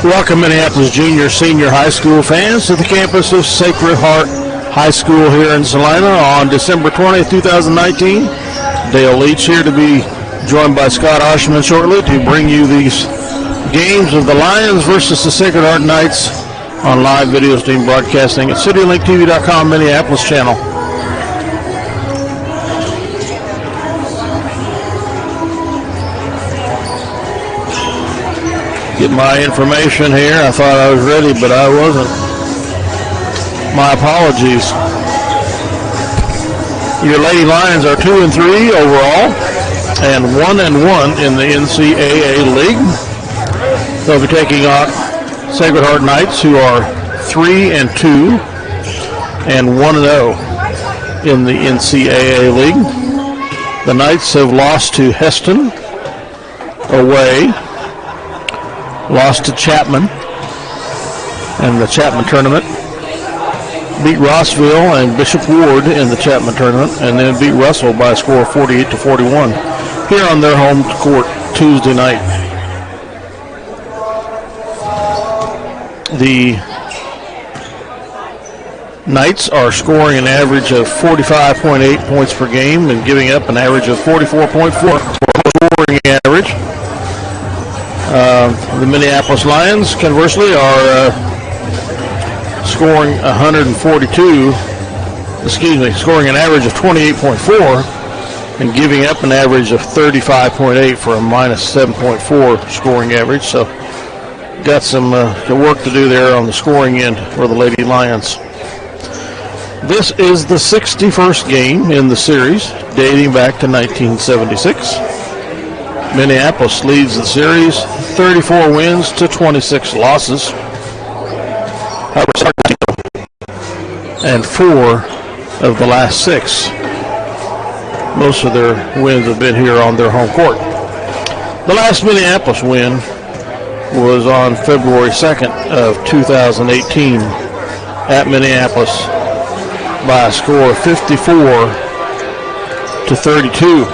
Welcome, Minneapolis junior, senior high school fans, to the campus of Sacred Heart High School here in Salina on December 20th, 2019. Dale Leach here to be joined by Scott Oshman shortly to bring you these games of the Lions versus the Sacred Heart Knights on live video stream broadcasting at CityLinkTV.com Minneapolis channel. Get my information here. I thought I was ready, but I wasn't. My apologies. Your Lady Lions are 2-3 overall and 1-1 in the NCAA league. They'll be taking on Sacred Heart Knights, who are 3-2 and 1-0 in the NCAA league. The Knights have lost to Heston away. Lost to Chapman in the Chapman tournament. Beat Rossville and Bishop Ward in the Chapman tournament, and then beat Russell by a score of 48-41 here on their home court Tuesday night. The Knights are scoring an average of 45.8 points per game and giving up an average of 44.4 scoring average. The Minneapolis Lions, conversely, are scoring scoring an average of 28.4 and giving up an average of 35.8 for a minus 7.4 scoring average. So got some work to do there on the scoring end for the Lady Lions. This is the 61st game in the series, dating back to 1976. Minneapolis leads the series 34 wins to 26 losses. And 4 of the last 6. Most of their wins have been here on their home court. The last Minneapolis win was on February 2nd of 2018 at Minneapolis by a score of 54-32.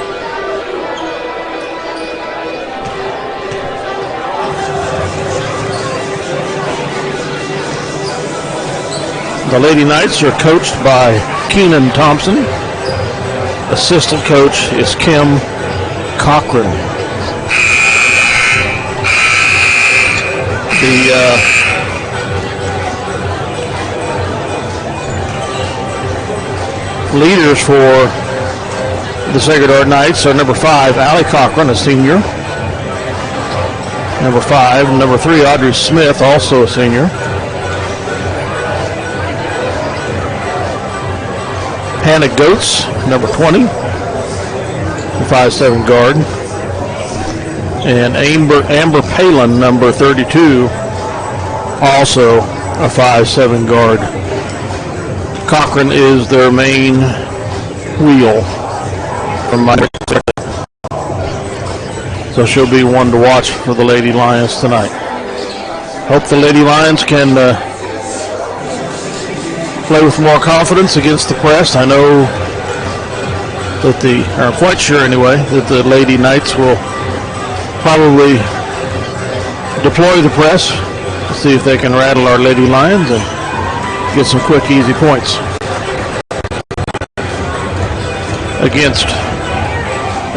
The Lady Knights are coached by Keenan Thompson. Assistant coach is Kim Cochran. The leaders for the Sacred Heart Knights are number 5, Allie Cochran, a senior. Number 5, number 3, Audrey Smith, also a senior. Hannah Goetz, number 20, the 5'7" guard. And Amber Palin, number 32, also a 5'7" guard. Cochran is their main wheel from my perspective. So she'll be one to watch for the Lady Lions tonight. Hope the Lady Lions can play with more confidence against the press. I know that I'm quite sure anyway, that the Lady Knights will probably deploy the press to see if they can rattle our Lady Lions and get some quick, easy points. Against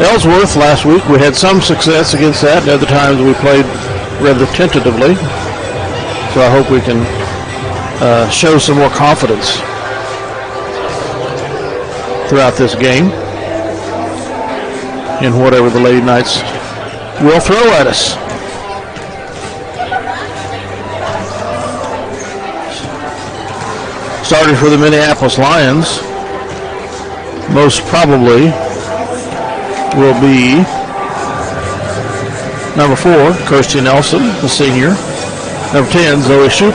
Ellsworth last week, we had some success against that. The other times we played rather tentatively. So I hope we can show some more confidence throughout this game in whatever the Lady Knights will throw at us. Starting for the Minneapolis Lions, most probably will be number 4, Kirsty Nelson, a senior. Number 10, Zoe Shoup,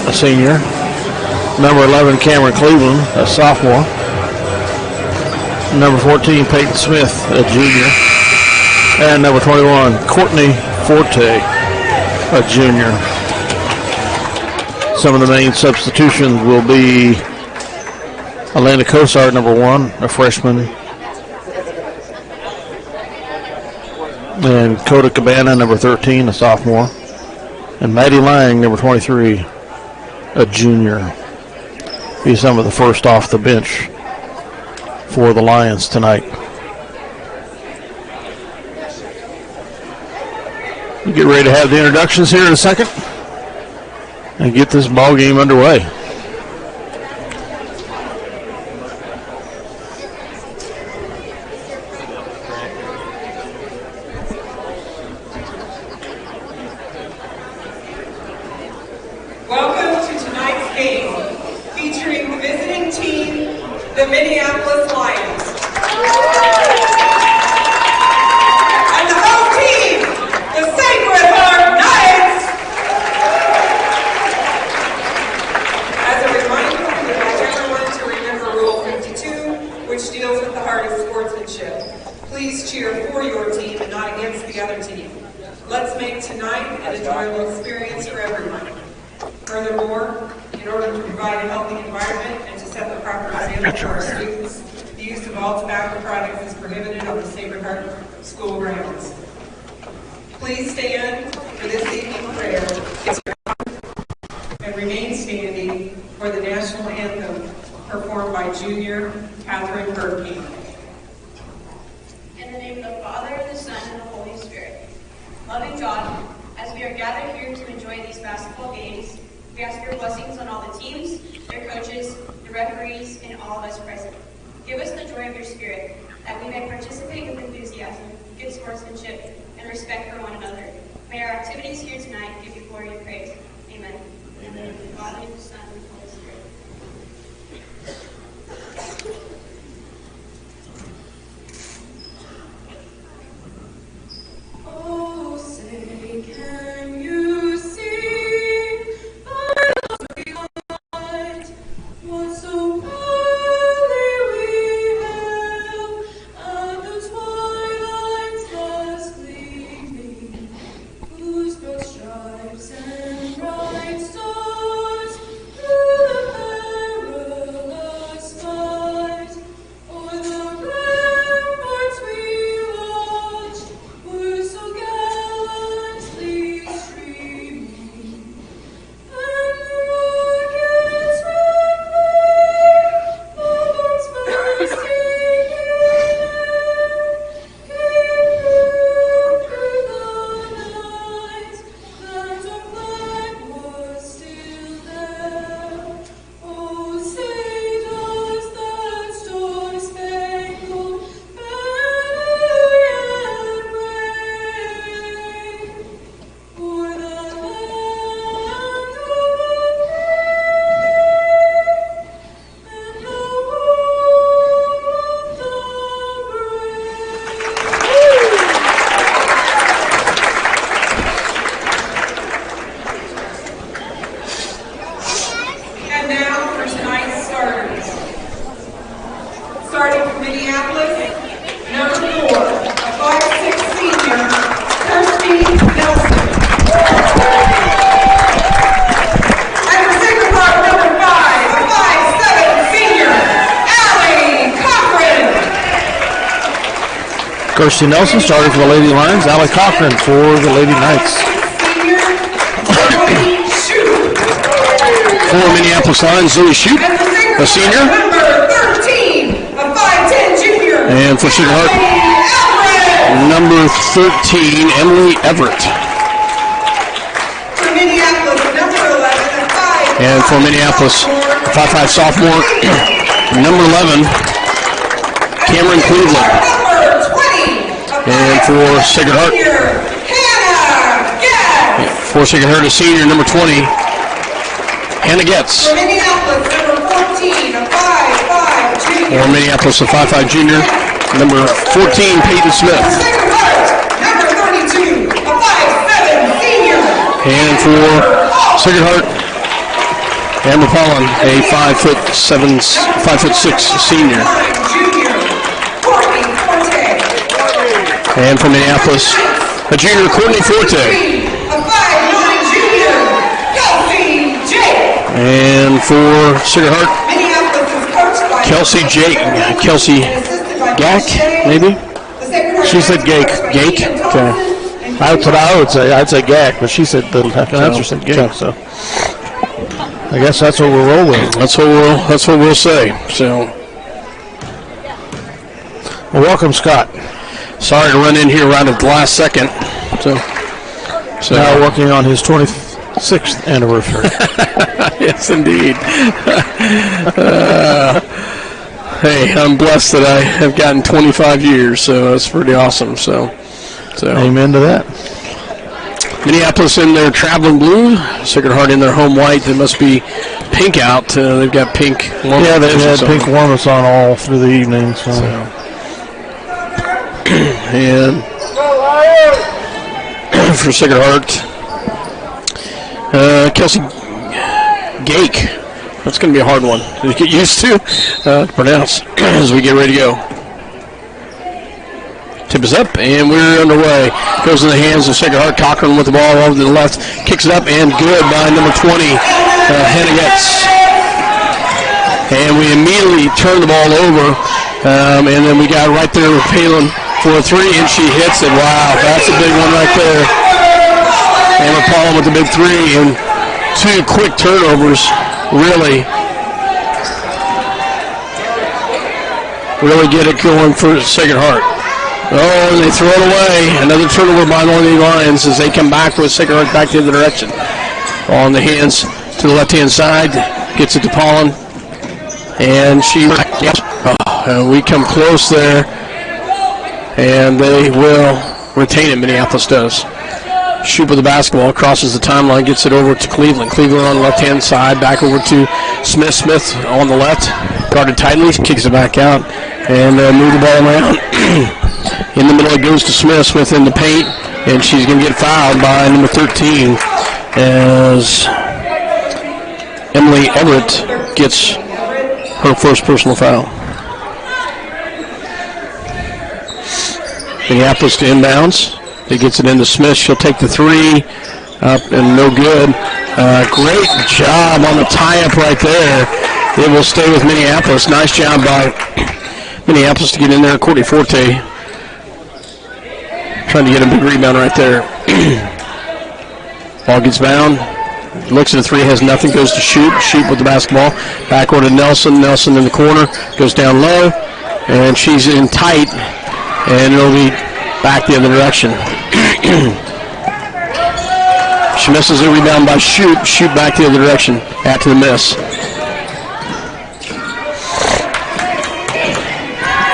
a senior. Number 11, Cameron Cleveland, a sophomore. Number 14, Peyton Smith, a junior. And number 21, Courtney Forte, a junior. Some of the main substitutions will be Elena Kosar, number 1, a freshman. And Coda Cabana, number 13, a sophomore. And Maddie Lang, number 23, a junior. Be some of the first off the bench for the Lions tonight. We'll get ready to have the introductions here in a second and get this ball game underway. Welcome to tonight's game, featuring the visiting team, the Minneapolis Lions. And the home team, the Sacred Heart Knights. As a reminder, we would like everyone to remember Rule 52, which deals with the heart of sportsmanship. Please cheer for your team and not against the other team. Let's make tonight an enjoyable experience for everyone. Furthermore, in order to provide a healthy environment and to set the proper example for our students, the use of all tobacco products is prohibited on the Sacred Heart School grounds. Please stand for this evening prayer and remain standing for the national anthem performed by junior Catherine Burke. In the name of the Father, the Son, and the Holy Spirit. Loving God, as we are gathered here to enjoy these basketball games, we ask your blessings on all the teams, their coaches, the referees, and all of us present. Give us the joy of your Spirit, that we may participate with enthusiasm, good sportsmanship, and respect for one another. May our activities here tonight give you glory and praise. Amen. In the name of the Father, the Son, and the Holy Spirit. Oh, say, can you see what so proudly we hailed at the twilight's last gleaming, whose broad stripes and bright stars through the perilous fight o'er the ramparts we watched were so gallantly streaming, and the rockets red flame of its bursting in air came through the night, that our flag was still there. Oh, say does that star-spangled banner yet wave o'er the land of the free and the home of the brave? And now for tonight's starters. Starting from Minneapolis, number 4, a 5'6" senior, Kirsty Nelson. And for Sacred Heart, number 5, a 5'7" senior, Allie Cochran. Kirsty Nelson starting for the Lady Lions. Allie Cochran for the Lady Knights. Senior, Zoe Shute. For Minneapolis Lions, Zoe Shute, And for Sacred a senior. Heart, number 13, a 5'10" junior, And for Sacred Heart, Emily Everett. number 13, Emily Everett. For Minneapolis, number 11, a 5'5" And for Minneapolis, sophomore, 5'5" sophomore, number 11, Cameron Cleveland. Number 20, a And for 5'7" Sacred Heart, senior, Hannah Getz. for Sacred Heart, a senior, number 20, Hannah Getz. For Minneapolis, number 14, a 5'5" junior. For Minneapolis, a 5'5" junior, number 14, Peyton For Smith. Sacred Heart, number 32, a 5'7" senior. And for Sacred Heart, Amber Pollen, a 5'6" senior. Junior, Courtney Forte. And from Minneapolis, a junior, Courtney Forte. A 5'9" junior, Kelsey Jake. And for Sacred Heart, Minneapolis is coached by Kelsey Jake, Kelsey and assisted by Gack, Coach Jay. maybe? The Sacred Heart She said Gake. Gake? Okay. That's what I would say. I'd say Gak, but she said the announcer said Gake. So I guess that's what we'll roll with. That's what we'll say. So, well, welcome, Scott. sorry to run in here right at the last second. So Now working on his 26th anniversary. yes, indeed. Hey, I'm blessed that I have gotten 25 years, so that's pretty awesome. So Amen to that. Minneapolis in their traveling blue, Sacred Heart in their home white. They must be pink out. They've got pink. Yeah, they had pink warmers on all through the evening. So. And for Sacred Heart, Kelsey Gake. That's going to be a hard one to get used to pronounce as we get ready to go. Tip is up, and we're underway. Goes in the hands of Sacred Heart. Cochran with the ball over to the left. Kicks it up, and good by number 20, Hennigetz. And we immediately turn the ball over, and then we got right there with Palin for a three, and she hits it. Wow, that's a big one right there. Amber Paul with the big three, and two quick turnovers really get it going for Sacred Heart. Oh, and they throw it away. Another turnover by the Lions as they come back with Sacred Heart back the other direction. Ball in the hands to the left-hand side. Gets it to Paulin. And we come close there. And they will retain it. Minneapolis does. Shoot with the basketball. Crosses the timeline. Gets it over to Cleveland. Cleveland on the left-hand side. Back over to Smith. Smith on the left. Guarded tightly. Kicks it back out. And move the ball around. In the middle, it goes to Smith. Smith in the paint, and she's going to get fouled by number 13 as Emily Everett gets her first personal foul. Minneapolis to inbounds. It gets it into Smith. She'll take the three up and no good. Great job on the tie-up right there. It will stay with Minneapolis. Nice job by Minneapolis to get in there. Courtney Forte trying to get a big rebound right there. Ball gets bound. Looks at the three, has nothing, goes to shoot. Shoot with the basketball. Backward to Nelson. Nelson in the corner. Goes down low. And she's in tight. And it'll be back the other direction. She misses the rebound by Shoot. Shoot back the other direction. After the miss.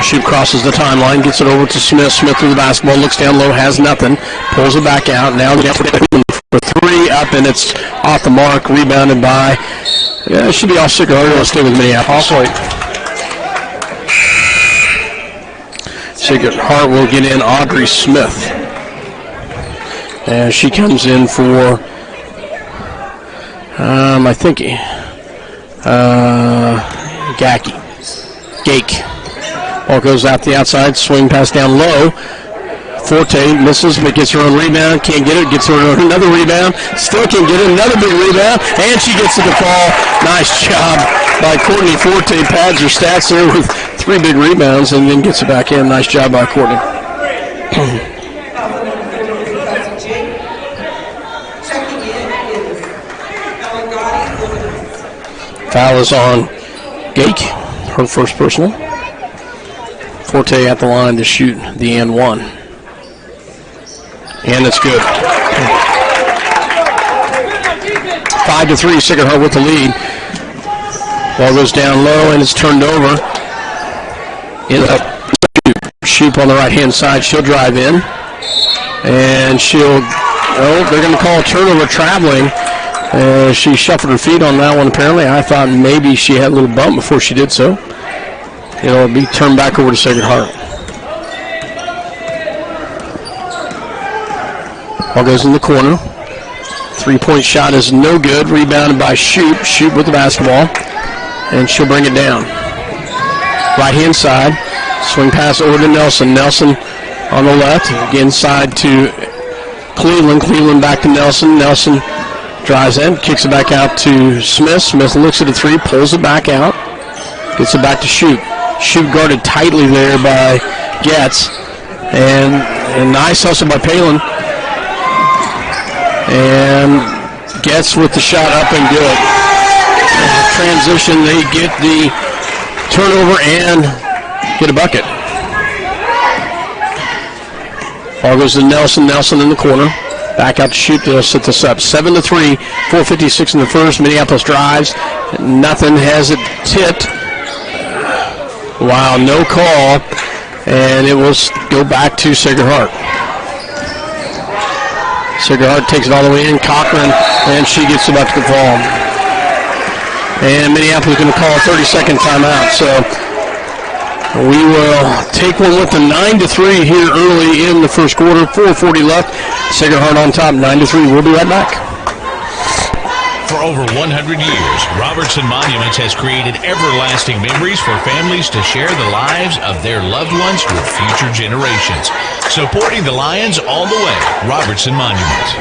Shoot crosses the timeline, gets it over to Smith. Smith with the basketball, looks down low, has nothing, pulls it back out. Now for three up, and it's off the mark, rebounded by, it should be off Sacred Heart. It'll stay with Minneapolis. Sacred Heart will get in Audrey Smith. And she comes in for, I think, Gake. Ball goes out the outside, swing pass down low. Forte misses, but gets her own rebound. Can't get it, gets her another rebound. Still can't get it, another big rebound. And she gets it to fall. Nice job by Courtney Forte. Pads her stats there with 3 big rebounds and then gets it back in. Nice job by Courtney. Foul is on Gake, her first personal. Forte at the line to shoot the and one. And it's good. 5-3, Sacred Heart with the lead. Ball goes down low and it's turned over. Shoot on the right-hand side. She'll drive in. And they're going to call a turnover traveling. She shuffled her feet on that one apparently. I thought maybe she had a little bump before she did so. It'll be turned back over to Sacred Heart. Ball goes in the corner. 3-point shot is no good. Rebounded by Shoot. Shoot with the basketball. And she'll bring it down. Right-hand side. Swing pass over to Nelson. Nelson on the left. Again, side to Cleveland. Cleveland back to Nelson. Nelson drives in. Kicks it back out to Smith. Smith looks at the three. Pulls it back out. Gets it back to Shoot. Shoot guarded tightly there by Getz. And a nice hustle by Palin. And gets with the shot up and good. Transition, they get the turnover and get a bucket. Ball goes to Nelson. Nelson in the corner. Back out to shoot. They'll set this up. 7-3, 4:56 in the first. Minneapolis drives. Nothing, has it tipped. Wow, no call. And it will go back to Sacred Heart. Sacred Heart takes it all the way in. Cochran, and she gets about to fall. And Minneapolis is going to call a 30-second timeout. So we will take one with the 9-3 here early in the first quarter. 4:40 left. Sacred Heart on top, 9-3. We'll be right back. For over 100 years, Robertson Monuments has created everlasting memories for families to share the lives of their loved ones with future generations. Supporting the Lions all the way, Robertson Monuments.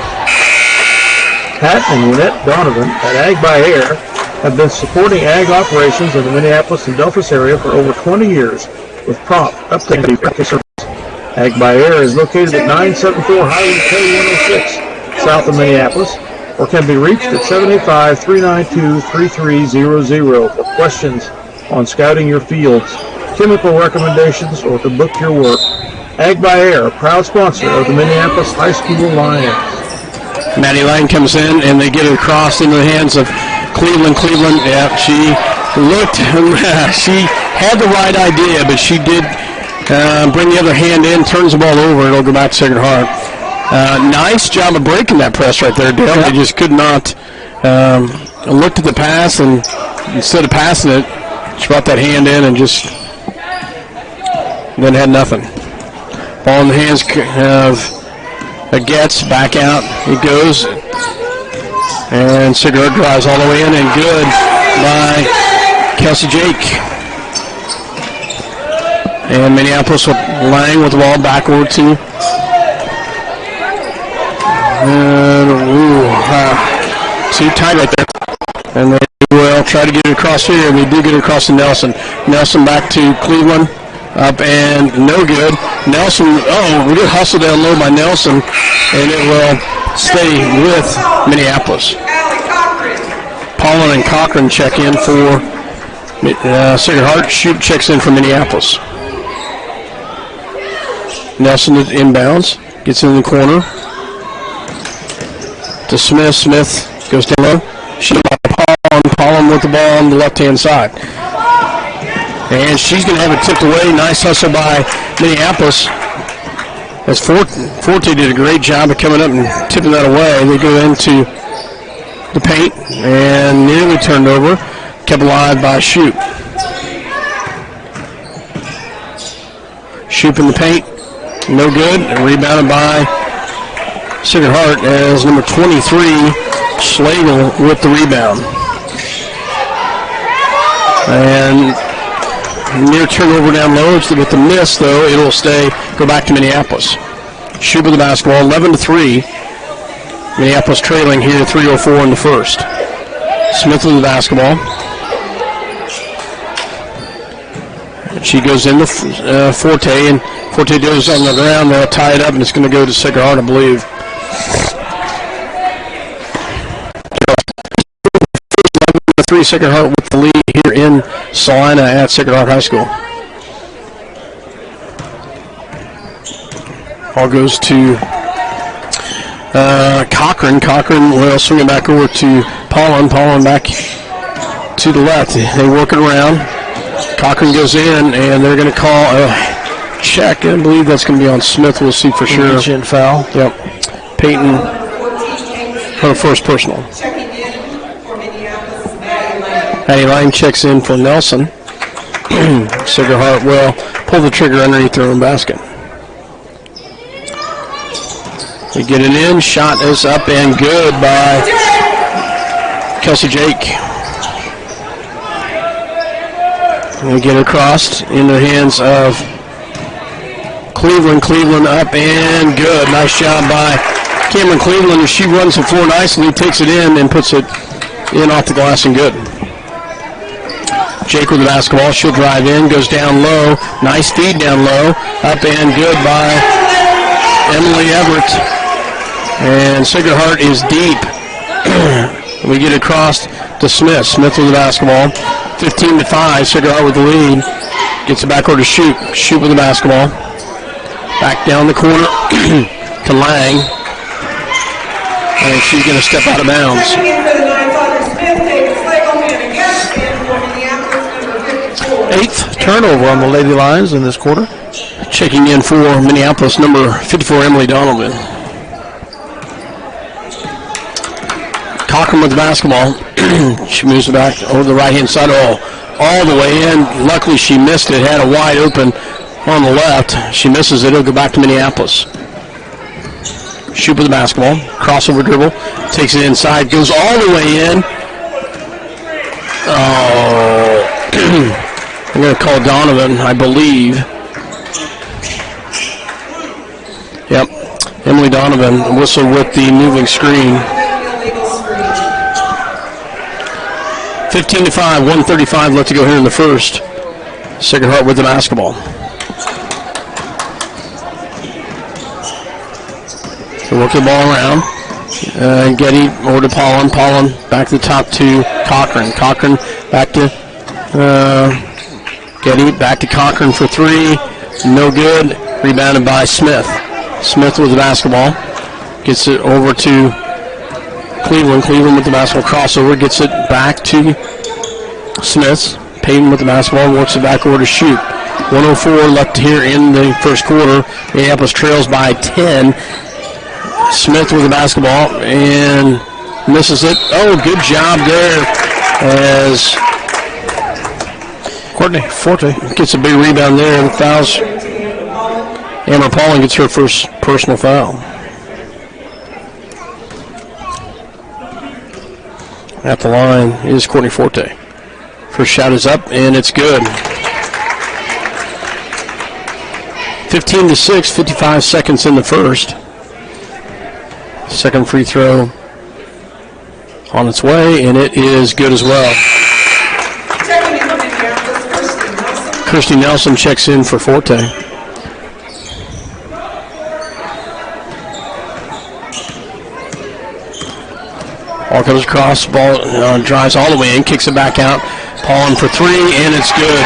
Pat and Lynette Donovan at Ag by Air have been supporting ag operations in the Minneapolis and Delphos area for over 20 years with prompt, up-to-date service. Ag by Air is located at 974 Highway K106 south of Minneapolis, or can be reached at 785-392-3300 for questions on scouting your fields, chemical recommendations, or to book your work. Ag by Air, proud sponsor of the Minneapolis High School Lions. Maddie Lang comes in, and they get it across into the hands of Cleveland. Yeah, she looked, she had the right idea, but she did bring the other hand in, turns the ball over, and it'll go back to Sacred Heart. Nice job of breaking that press right there, Dale. They just could not looked at the pass, and instead of passing it, she brought that hand in and just then had nothing. Ball in the hands of Getz, back out. He goes, and Sacred Heart drives all the way in, and good by Kelsey Jake. And Minneapolis with Lang with the ball backward to too tight right there. And they will try to get it across here, and they do get it across to Nelson. Nelson back to Cleveland. Up and no good. Nelson, we get hustled down low by Nelson, and it will stay with Minneapolis. Paulin and Cochran check in for Sacred Heart. Shoot checks in for Minneapolis. Nelson inbounds, gets in the corner to Smith. Smith goes down low. Shoot by Paulin with the ball on the left-hand side. And she's going to have it tipped away. Nice hustle by Minneapolis. As Forte did a great job of coming up and tipping that away. They go into the paint and nearly turned over. Kept alive by Shoop. Shoop in the paint. No good. Rebounded by Sacred Heart as number 23, Schlegel, with the rebound. And near turnover down low. With the miss, though, it'll go back to Minneapolis. Shoop with the basketball, 11-3. Minneapolis trailing here, 3:04 in the first. Smith with the basketball. She goes into Forte, and Forte goes on the ground. They'll tie it up, and it's going to go to Sacred Heart, I believe. 11-3, Sacred Heart with the lead here in Salina at Sacred Heart High School. Ball goes to Cochran. Cochran will swing it back over to Paulin. Paulin back to the left. They work it around. Cochran goes in, and they're going to call a check. I believe that's going to be on Smith. We'll see for sure. Foul. Yep. Peyton, her first personal. Checking in for Minneapolis, Maddie Lang. Maddie Lang checks in for Nelson. Sacred Heart will pull the trigger underneath their own basket. They get it in. Shot is up and good by Kelsey Jake. And they get it across in the hands of Cleveland. Cleveland up and good. Nice job by Cameron Cleveland. She runs the floor nicely, takes it in, and puts it in off the glass and good. Jake with the basketball. She'll drive in, goes down low. Nice feed down low. Up and good by Emily Everett. And Sacred Heart is deep. We get across to Smith. Smith with the basketball. 15-5. Sacred Heart with the lead. Gets it back over to Shoot. Shoot with the basketball. Back down the corner to Lang. And she's going to step out of bounds. Eighth turnover on the Lady Lions in this quarter. Checking in for Minneapolis, number 54, Emily Donovan. Cochran with the basketball. She moves it back over the right-hand side. All the way in. Luckily, she missed it. Had a wide open on the left. She misses it. It'll go back to Minneapolis. Shoot with the basketball. Crossover dribble. Takes it inside. Goes all the way in. Oh. I'm going to call Donovan, I believe. Yep. Emily Donovan whistle with the moving screen. 15-5, 1:35 left to go here in the first. Sacred Heart with the basketball. So work the ball around. Getty over to Pollen. Pollen back to the top to Cochran. Cochran back to Getty. Back to Cochran for three. No good. Rebounded by Smith. Smith with the basketball. Gets it over to Cleveland. Cleveland with the basketball crossover. Gets it back to Smith. Payton with the basketball. Works it back over to Shoot. 1:04 left here in the first quarter. Minneapolis trails by 10. Smith with the basketball and misses it. Oh, good job there as Courtney Forte gets a big rebound there and fouls. Amber Pauling gets her first personal foul. At the line is Courtney Forte. First shot is up and it's good. 15-6, 55 seconds in the first. Second free throw on its way, and it is good as well. Kirsty Nelson checks in for Forte. Ball comes across, ball drives all the way in, kicks it back out. Paulin for three, and it's good.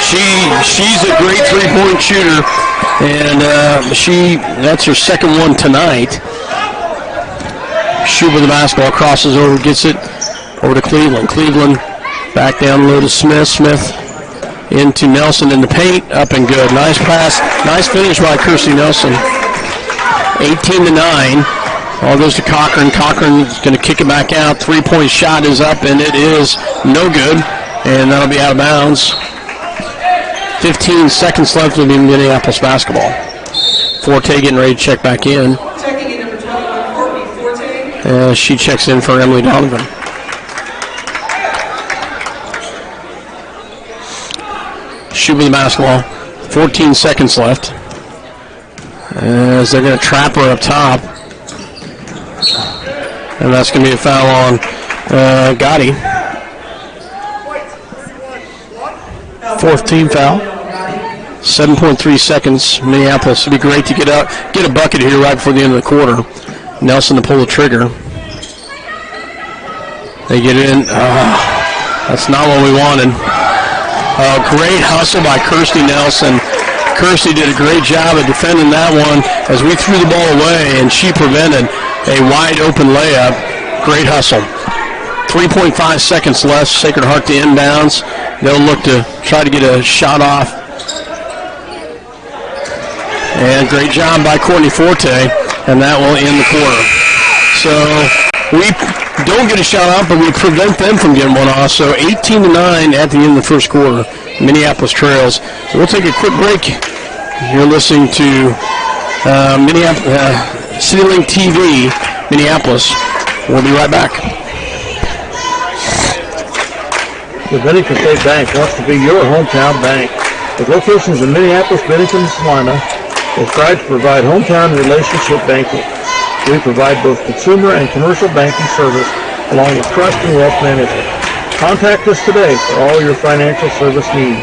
She's a great three-point shooter, and that's her second one tonight. Shoot with the basketball, crosses over, gets it over to Cleveland. Cleveland back down low to Smith. Smith into Nelson in the paint, up and good. Nice pass, nice finish by Kirsty Nelson. 18-9. All goes to Cochran. Cochran's going to kick it back out. Three-point shot is up, and it is no good, and that'll be out of bounds. 15 seconds left with the Minneapolis basketball. Forte getting ready to check back in. She checks in for Emily Donovan. Shoot with the basketball. 14 seconds left. As they're going to trap her up top. And that's going to be a foul on Gotti. Fourth team foul. 7.3 seconds. Minneapolis. It'd be great to get a bucket here right before the end of the quarter. Nelson to pull the trigger. They get it in. That's not what we wanted. Great hustle by Kirsty Nelson. Kirsty did a great job of defending that one as we threw the ball away, and she prevented a wide open layup. Great hustle. 3.5 seconds left. Sacred Heart to inbounds. They'll look to try to get a shot off. And great job by Courtney Forte, and that will end the quarter. So we don't get a shot off, but we prevent them from getting one off. So 18-9 at the end of the first quarter. Minneapolis trails. So we'll take a quick break. You're listening to CityLink TV, Minneapolis. We'll be right back. The Bennington State Bank wants to be your hometown bank. With locations in Minneapolis, Bennington, and Salina, we strive to provide hometown relationship banking. We provide both consumer and commercial banking service along with trust and wealth management. Contact us today for all your financial service needs.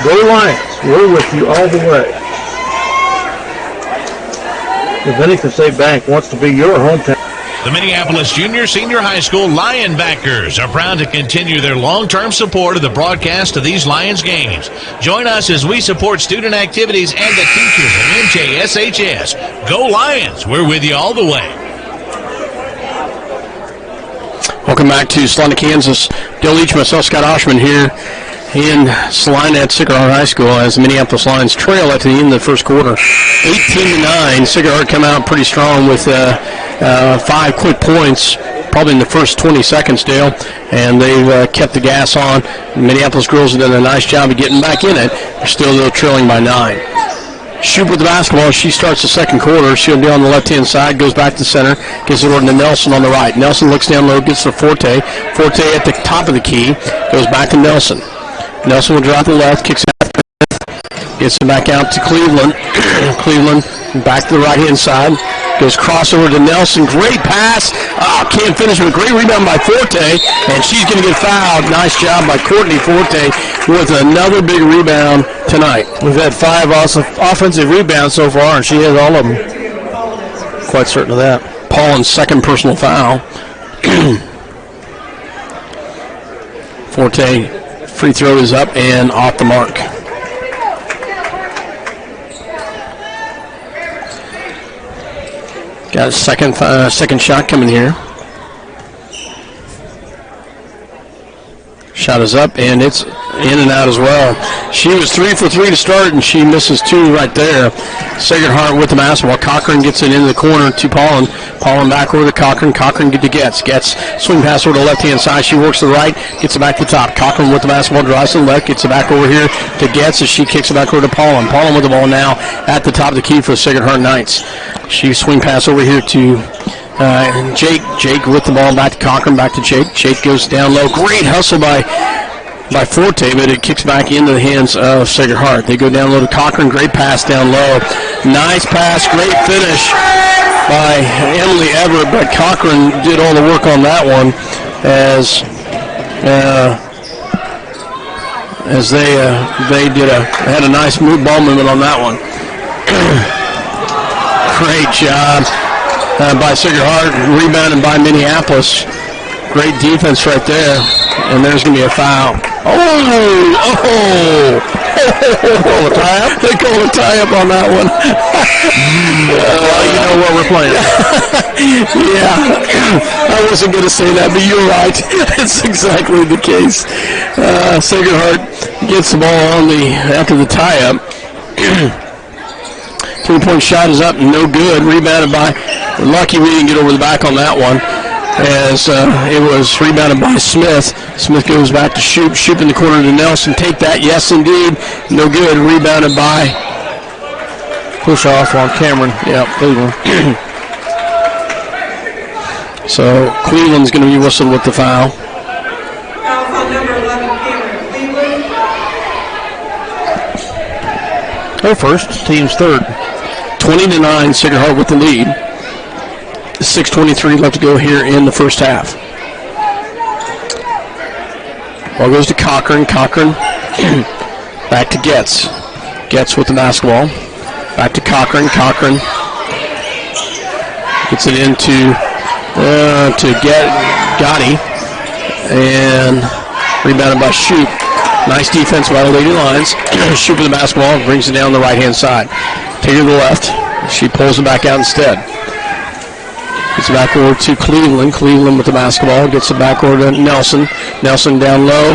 Go Lions, we're with you all the way. The Bennington State Bank wants to be your hometown. The Minneapolis Junior Senior High School Lionbackers are proud to continue their long-term support of the broadcast of these Lions games. Join us as we support student activities and the teachers of MJSHS. Go Lions, we're with you all the way. Welcome back to Salina, Kansas. Dale Leach, myself, Scott Oshman here in Salina at Sacred Heart High School as the Minneapolis Lions trail at the end of the first quarter. 18-9. Sacred Heart come out pretty strong with 5 quick points, probably in the first 20 seconds, Dale, and they've kept the gas on. The Minneapolis girls have done a nice job of getting back in it. They're still trailing by 9. Shoot with the basketball. She starts the second quarter. She'll be on the left-hand side, goes back to center, gives it over to Nelson on the right. Nelson looks down low, gets to Forte. Forte at the top of the key, goes back to Nelson. Nelson will drive to the left, kicks out, gets it back out to Cleveland. Cleveland back to the right-hand side. Goes crossover to Nelson. Great pass. Oh, can't finish with a great rebound by Forte, and she's going to get fouled. Nice job by Courtney Forte with another big rebound tonight. We've had 5 offensive rebounds so far, and she has all of them. Quite certain of that. Pollen's second personal foul. Forte free throw is up and off the mark. Got a second shot coming here. Shot is up, and it's in and out as well. She was 3 for 3 to start, and she misses 2 right there. Sacred Heart with the basketball. Cochran gets it into the corner to Pollen. Pollen back over to Cochran. Cochran get to Getz. Getz swing pass over to the left-hand side. She works to the right, gets it back to the top. Cochran with the basketball, drives to the left, gets it back over here to Getz as she kicks it back over to Pollen. Pollen with the ball now at the top of the key for the Sacred Heart Knights. She swing pass over here to Jake. Jake with the ball back to Cochran, back to Jake. Jake goes down low. Great hustle by Forte, but it kicks back into the hands of Sacred Heart. They go down low to Cochran. Great pass down low. Nice pass. Great finish by Emily Everett, but Cochran did all the work on that one as they had a nice ball movement on that one. Great job by Sacred Heart, rebounded by Minneapolis. Great defense right there, and there's going to be a foul. Tie-up? They call a tie-up on that one. Well, you know what we're playing. Yeah, I wasn't going to say that, but you're right. It's exactly the case. Sacred Heart gets the ball after the tie-up. 3-point shot is up, no good. Rebounded by, lucky we didn't get over the back on that one, as it was rebounded by Smith. Smith goes back to shoot in the corner to Nelson. Take that, yes indeed. No good. Rebounded by push off on Cameron. Yeah, Cleveland. So Cleveland's going to be whistled with the foul. Foul on number 11, Cameron Cleveland. Her first, team's third. 20-9, Sacred Heart with the lead. 6:23 left to go here in the first half. Ball goes to Cochran. Cochran back to Getz. Getz with the basketball. Back to Cochran. Cochran gets it into Gotti. And rebounded by Shoup. Nice defense by the Lady Lions. Shoup with the basketball, brings it down the right-hand side. Take it to the left. She pulls it back out instead. Gets it back over to Cleveland. Cleveland with the basketball. Gets it back over to Nelson. Nelson down low.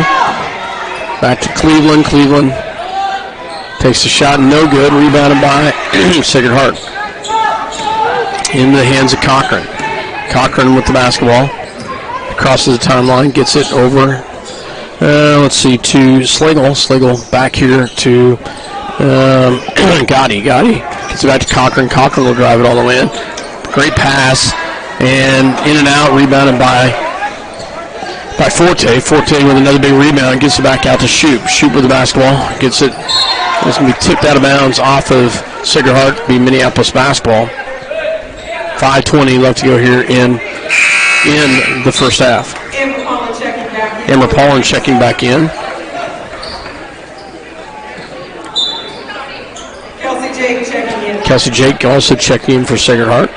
Back to Cleveland. Cleveland takes the shot. No good. Rebounded by Sacred Heart. Into the hands of Cochran. Cochran with the basketball. Crosses the timeline. Gets it over. To Slagle. Slagle back here to Gotti. Gotti gets it back to Cochran. Cochran will drive it all the way in. Great pass. And in and out, rebounded by Forte. Forte with another big rebound. Gets it back out to Shoup. Shoup with the basketball. Gets it. It's going to be tipped out of bounds off of Sacred Heart. Be Minneapolis basketball. 5:20 left to go here in the first half. Amber Paulin checking back in. Kelsey Jake checking in. Kelsey Jake also checking in for Sacred Heart.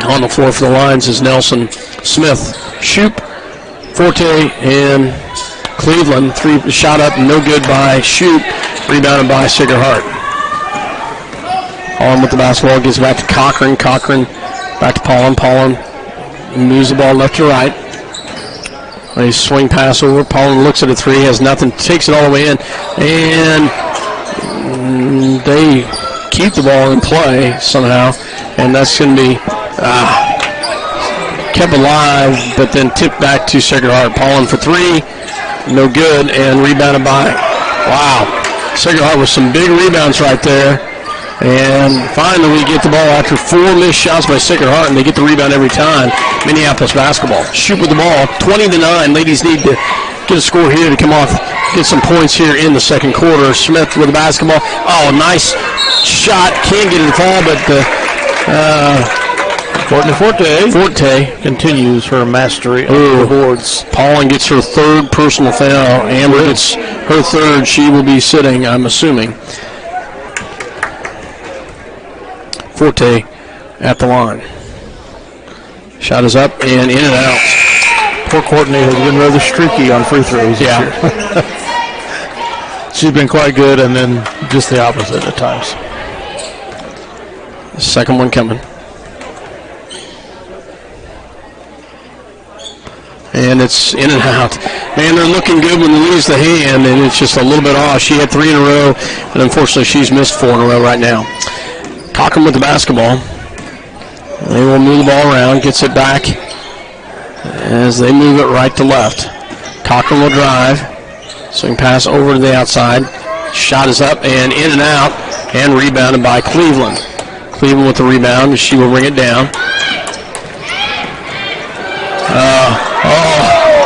On the floor for the Lions is Nelson, Smith, Shoup, Forte, and Cleveland. 3 shot up, no good by Shoup. Rebounded by Sacred Heart. Paulin with the basketball, gives it back to Cochran. Cochran back to Paulin. Paulin moves the ball left to right. A swing pass over. Paulin looks at a 3, has nothing, takes it all the way in, and they keep the ball in play somehow, and that's going to be kept alive, but then tipped back to Sacred Heart. Paulin for 3, no good, and rebounded by, wow, Sacred Heart with some big rebounds right there. And finally we get the ball after 4 missed shots by Sacred Heart, and they get the rebound every time. Minneapolis basketball. Shoup with the ball, 20-9. Ladies need to get a score here to come off, get some points here in the second quarter. Smith with the basketball. Oh, nice shot. Can't get it to fall, but Forte continues her mastery of the boards. Paulin gets her 3rd personal foul. Amber gets her 3rd. She will be sitting, I'm assuming. Forte at the line. Shot is up and in and out. Poor Courtney has been rather streaky on free throws this year. She's been quite good, and then just the opposite at times. The second one coming. And it's in and out. Man, they're looking good when they lose the hand, and it's just a little bit off. She had 3 in a row, and unfortunately she's missed 4 in a row right now. Cochran with the basketball. They will move the ball around, gets it back as they move it right to left. Cochran will drive. Swing pass over to the outside. Shot is up and in and out, and rebounded by Cleveland. Cleveland with the rebound, and she will bring it down.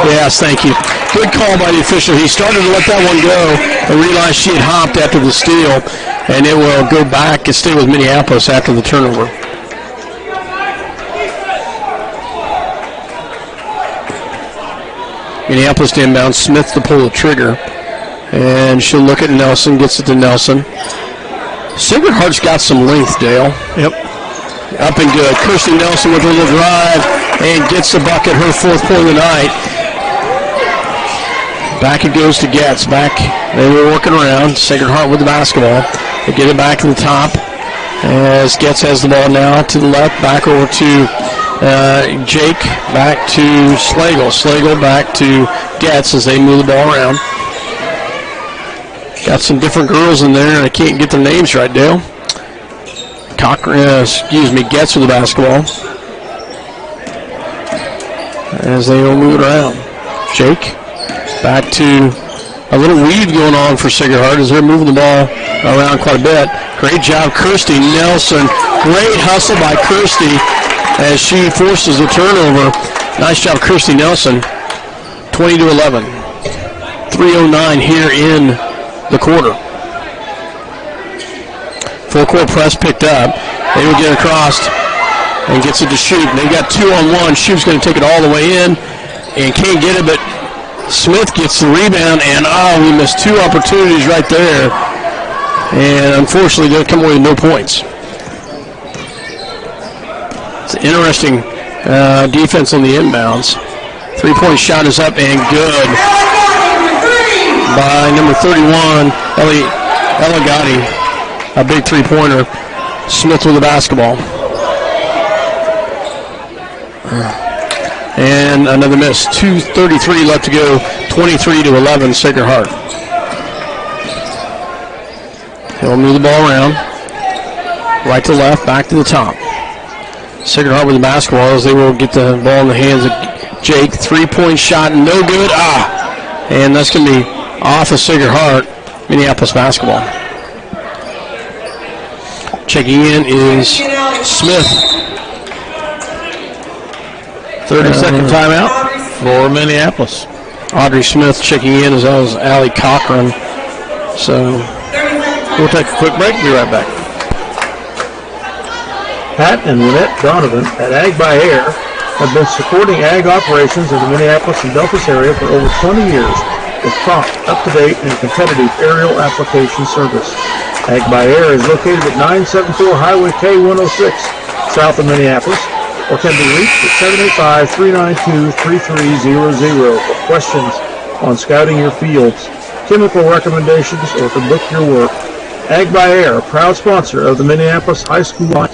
Yes, thank you. Good call by the official. He started to let that one go and realized she had hopped after the steal, and it will go back and stay with Minneapolis after the turnover. Minneapolis to inbound. Smith to pull the trigger, and she'll look at Nelson, gets it to Nelson. Sacred Heart's got some length, Dale. Yep. Up and good. Kirsty Nelson with a little drive and gets the bucket, her 4th point of the night. Back it goes to Getz. Back, they were working around. Sacred Heart with the basketball. They get it back to the top as Getz has the ball now to the left. Back over to Jake. Back to Slagle. Slagle back to Getz as they move the ball around. Got some different girls in there, and I can't get their names right, Dale. Getz with the basketball as they will move it around. Jake back to a little weave going on for Sacred Heart as they're moving the ball around quite a bit. Great job, Kirsty Nelson. Great hustle by Kirsty as she forces the turnover. Nice job, Kirsty Nelson. 20-11. 3:09 here in the quarter. Full court press picked up. They will get across and gets it to Shoup. They've got 2-on-1. Shoup's going to take it all the way in and can't get it, but Smith gets the rebound, and we missed 2 opportunities right there. And unfortunately, they'll come away with no points. It's an interesting defense on the inbounds. 3-point shot is up and good by number 31, Ella Gotti. A big 3-pointer. Smith with the basketball. And another miss. 2:33 left to go. 23-11, Sacred Heart. They'll move the ball around. Right to left, back to the top. Sacred Heart with the basketball as they will get the ball in the hands of Jake. 3-point shot, no good. And that's going to be off of Sacred Heart. Minneapolis basketball. Checking in is Smith. 30-second timeout for Minneapolis. Audrey Smith checking in as well as Allie Cochran. So we'll take a quick break. Be right back. Pat and Lynette Donovan at Ag by Air have been supporting ag operations in the Minneapolis and Delphos area for over 20 years with prompt, up-to-date, and competitive aerial application service. Ag by Air is located at 974 Highway K106, south of Minneapolis, or can be reached at 785-392-3300 for questions on scouting your fields, chemical recommendations, or to book your work. Ag by Air, proud sponsor of the Minneapolis High School line.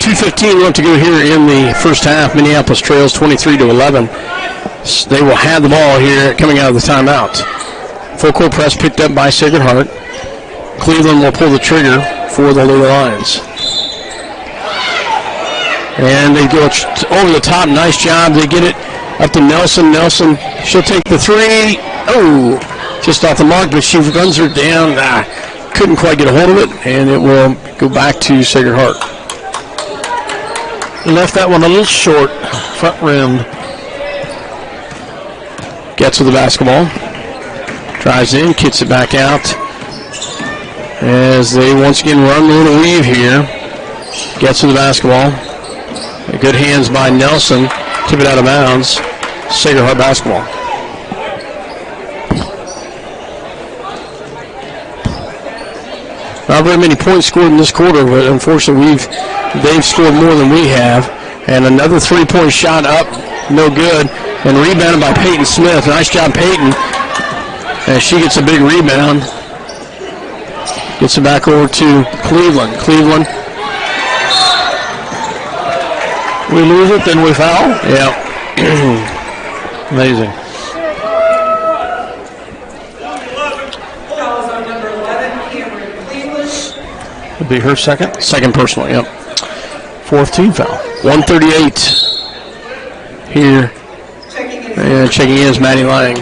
2:15 left to go here in the first half. Minneapolis trails 23-11. They will have the ball here coming out of the timeout. Full court press picked up by Sacred Heart. Cleveland will pull the trigger for the Lady Lions. And they go over the top. Nice job. They get it up to Nelson. Nelson, she'll take the three. Oh, just off the mark, but she runs her down. Couldn't quite get a hold of it, and it will go back to Sacred Heart. Left that one a little short, front rimmed. Gets with the basketball. Drives in, kicks it back out. As they once again run a little weave here. Gets with the basketball. Good hands by Nelson. Tip it out of bounds. Sacred Heart basketball. Not very many points scored in this quarter, but unfortunately they've scored more than we have. And another three-point shot up, no good. And rebounded by Peyton Smith. Nice job, Peyton. As she gets a big rebound. Gets it back over to Cleveland. Cleveland. We lose it, then we foul? Yeah. Amazing. Foul is on number 11, Cameron Cleveland. It'll be her second. Second personal, yep. Fourth team foul. 138 here. And checking in is Maddie Lang.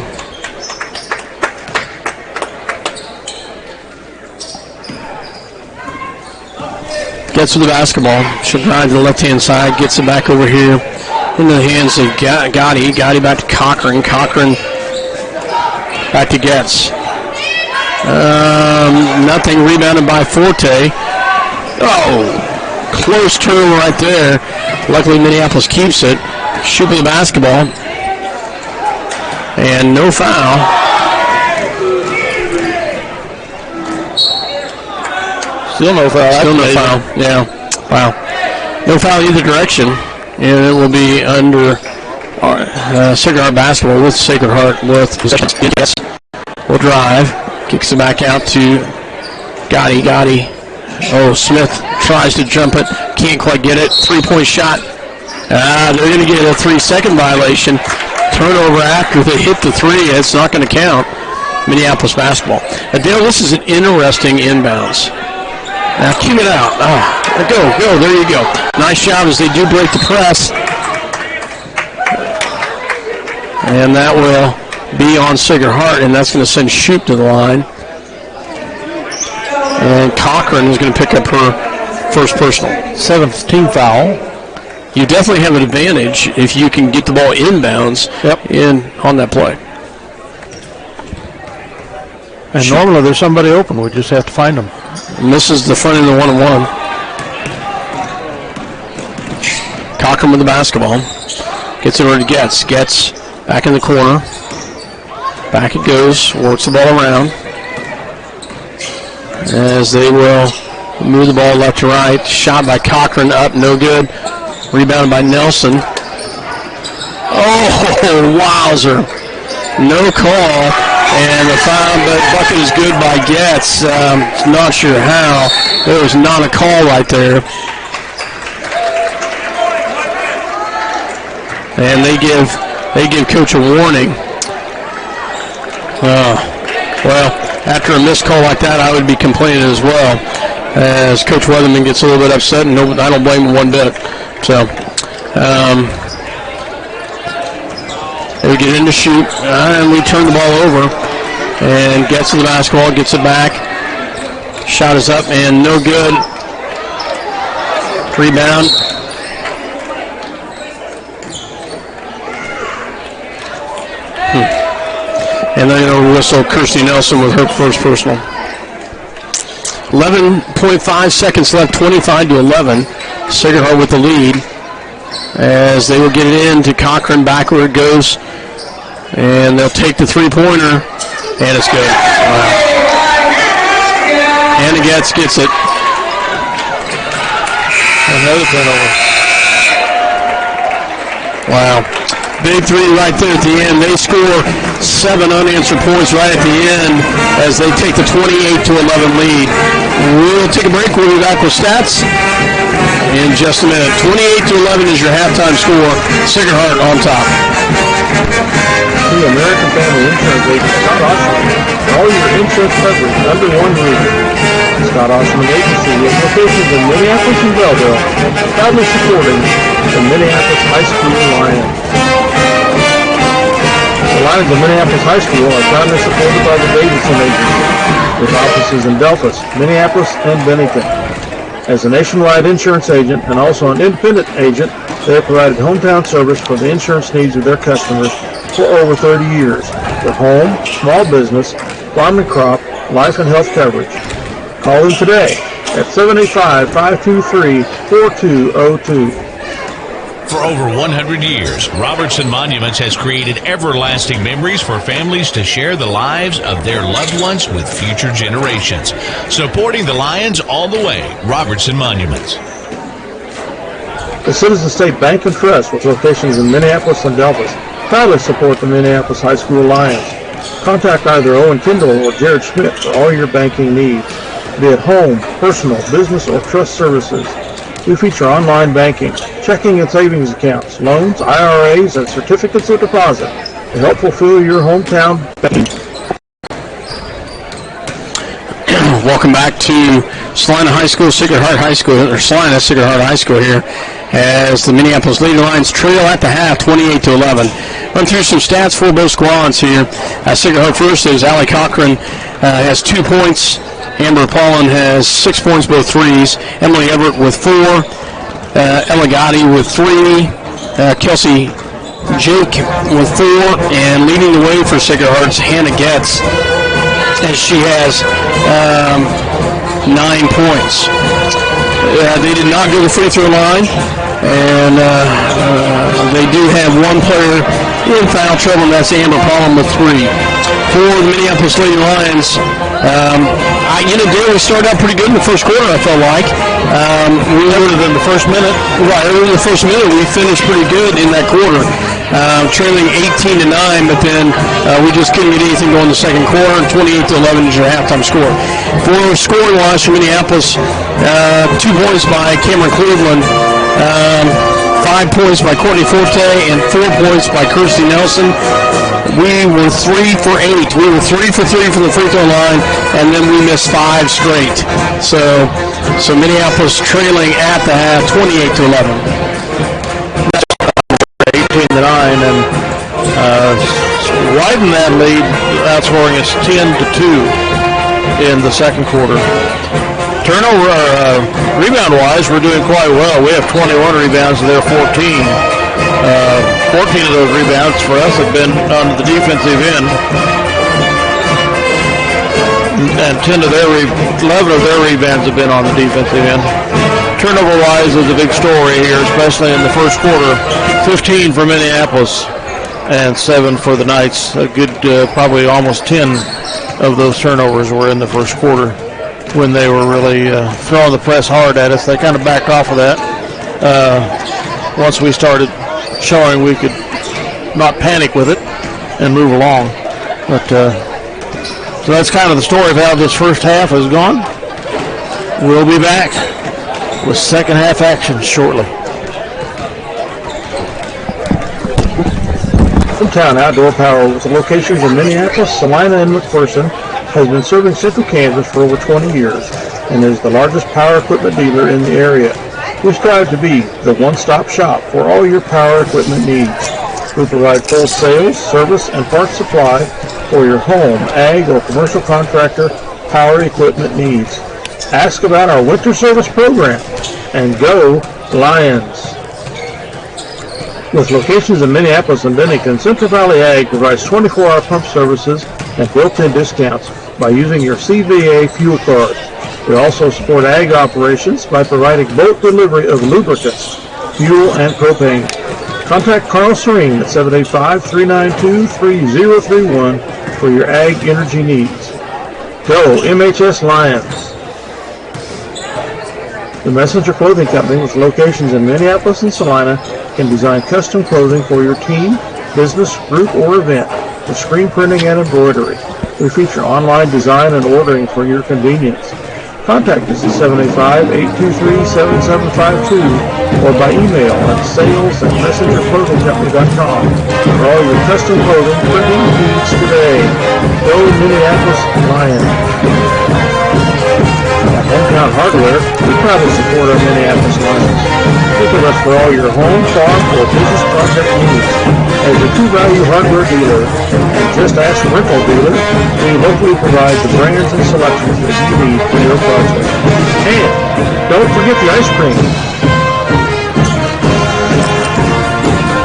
Gets to the basketball. She'll drive to the left-hand side. Gets it back over here into the hands of Gotti. Gotti back to Cochran. Cochran back to Getz. Nothing. Rebounded by Forte. Oh, close turn right there. Luckily, Minneapolis keeps it. Shoot with the basketball. And no foul. Still no foul. Still no foul. Yeah. Wow. No foul either direction. And it will be under Sacred Heart basketball with Sacred Heart with possession. Will drive. Kicks it back out to Gotti. Gotti. Oh, Smith tries to jump it. Can't quite get it. Three-point shot. They're going to get a 3-second violation. Turnover after they hit the three. It's not going to count. Minneapolis basketball. Adele, this is an interesting inbounds. Now, cue it out. Go. There you go. Nice job as they do break the press. And that will be on Sacred Heart, and that's going to send Shoup to the line. And Cochran is going to pick up her first personal. Seventh team foul. You definitely have an advantage if you can get the ball inbounds in on that play. And normally there's somebody open. We just have to find them. And this is the front end of the 1-on-1. Cochran with the basketball. Gets it over to Getz. Getz back in the corner. Back it goes. Works the ball around. As they will move the ball left to right. Shot by Cochran up. No good. Rebounded by Nelson. Oh, wowzer. No call. And the foul bucket is good by Getz. Not sure how. There was not a call right there. And they give Coach a warning. Well, after a missed call like that, I would be complaining as well. As Coach Weatherman gets a little bit upset, and I don't blame him one bit. So, they get in to shoot, and we turn the ball over. And gets to the basketball, gets it back. Shot is up and no good. Rebound. And then it'll whistle Kirsty Nelson with her first personal. 11.5 seconds left, 25-11. Sacred Heart with the lead. as they will get it in to Cochran. Back where it goes. And they'll take the three-pointer, and it's good. Wow. And gets it. Another turnover. Wow. Big three right there at the end. They score 7 unanswered points right at the end as they take the 28-11 lead. We'll take a break. We'll be back with stats in just a minute. 28-11 is your halftime score. Sacred Heart on top. The American Family Insurance Agent, Scott Osman. All your insurance coverage under one roof. Scott Osman Agency with locations in Minneapolis and Belleville, proudly supporting the Minneapolis High School Lions. The Lions of Minneapolis High School are proudly supported by the Davidson Agency, with offices in Delphos, Minneapolis, and Bennington. As a nationwide insurance agent and also an independent agent, they have provided hometown service for the insurance needs of their customers for over 30 years, with home, small business, farm and crop, life and health coverage. Call them today at 785-523-4202. For over 100 years, Robertson Monuments has created everlasting memories for families to share the lives of their loved ones with future generations. Supporting the Lions all the way, Robertson Monuments. The Citizen State Bank and Trust, with locations in Minneapolis and Delphos, proudly support the Minneapolis High School Lions. Contact either Owen Kendall or Jared Schmidt for all your banking needs, be it home, personal, business, or trust services. We feature online banking, checking and savings accounts, loans, IRAs, and certificates of deposit to help fulfill your hometown banking. Welcome back to Salina High School, Sacred Heart High School, or Salina Sacred Heart High School here, as the Minneapolis Lady Lions trail at the half, 28-11. Run through some stats for both squads here. Sacred Heart first is Allie Cochran, has 2 points. Amber Paulin has 6 points, both threes. Emily Everett with 4. Ella Gotti with 3. Kelsey Jake with 4. And leading the way for Sacred Heart's Hannah Getz, as she has 9 points. They did not go to the free throw line, and they do have one player in foul trouble, and that's Amber Paulin with 3. For the Minneapolis Lady Lions, we started out pretty good in the first quarter, I felt like. We were in the first minute. Right, early in the first minute, we finished pretty good in that quarter. Trailing 18-9, but then we just couldn't get anything going in the second quarter. 28-11 is your halftime score. For scoring-wise for Minneapolis, 2 points by Cameron Cleveland, 5 points by Courtney Forte, and 4 points by Kirsty Nelson. We were 3 for 8. We were 3 for 3 from the free throw line, and then we missed 5 straight. So Minneapolis trailing at the half, 28-11. 18-9, and widen that lead, outscoring us 10-2 in the second quarter. Turnover, rebound-wise, we're doing quite well. We have 21 rebounds, and they're 14. 14 of those rebounds for us have been on the defensive end, and 11 of their rebounds have been on the defensive end. Turnover-wise is a big story here, especially in the first quarter. 15 for Minneapolis and 7 for the Knights. A good, probably almost 10 of those turnovers were in the first quarter when they were really throwing the press hard at us. They kind of backed off of that once we started showing we could not panic with it and move along. But so that's kind of the story of how this first half has gone. We'll be back with second half action shortly. Hometown Outdoor Power, with locations in Minneapolis, Salina, and McPherson, has been serving Central Kansas for over 20 years and is the largest power equipment dealer in the area. We strive to be the one-stop shop for all your power equipment needs. We provide full sales, service, and parts supply for your home, ag, or commercial contractor power equipment needs. Ask about our winter service program, and go Lions. With locations in Minneapolis and Bennington, Central Valley Ag provides 24-hour pump services and built-in discounts by using your CVA fuel card. We also support ag operations by providing bulk delivery of lubricants. fuel, and propane. Contact Carl Serene at 785-392-3031 for your ag energy needs. Go MHS Lions! The Messenger Clothing Company, with locations in Minneapolis and Salina, can design custom clothing for your team, business, group, or event with screen printing and embroidery. We feature online design and ordering for your convenience. Contact us at 785-823-7752 or by email at sales@messengerclothingcompany.com for all your custom clothing printing needs today. Go Minneapolis Lions! At Hometown Hardware, we proudly support our Minneapolis Lions. Think of us for all your home, farm, or business project needs. As your True Value hardware dealer and Just Ask rental dealer, we locally provide the brands and selections that you need for your project. And don't forget the ice cream.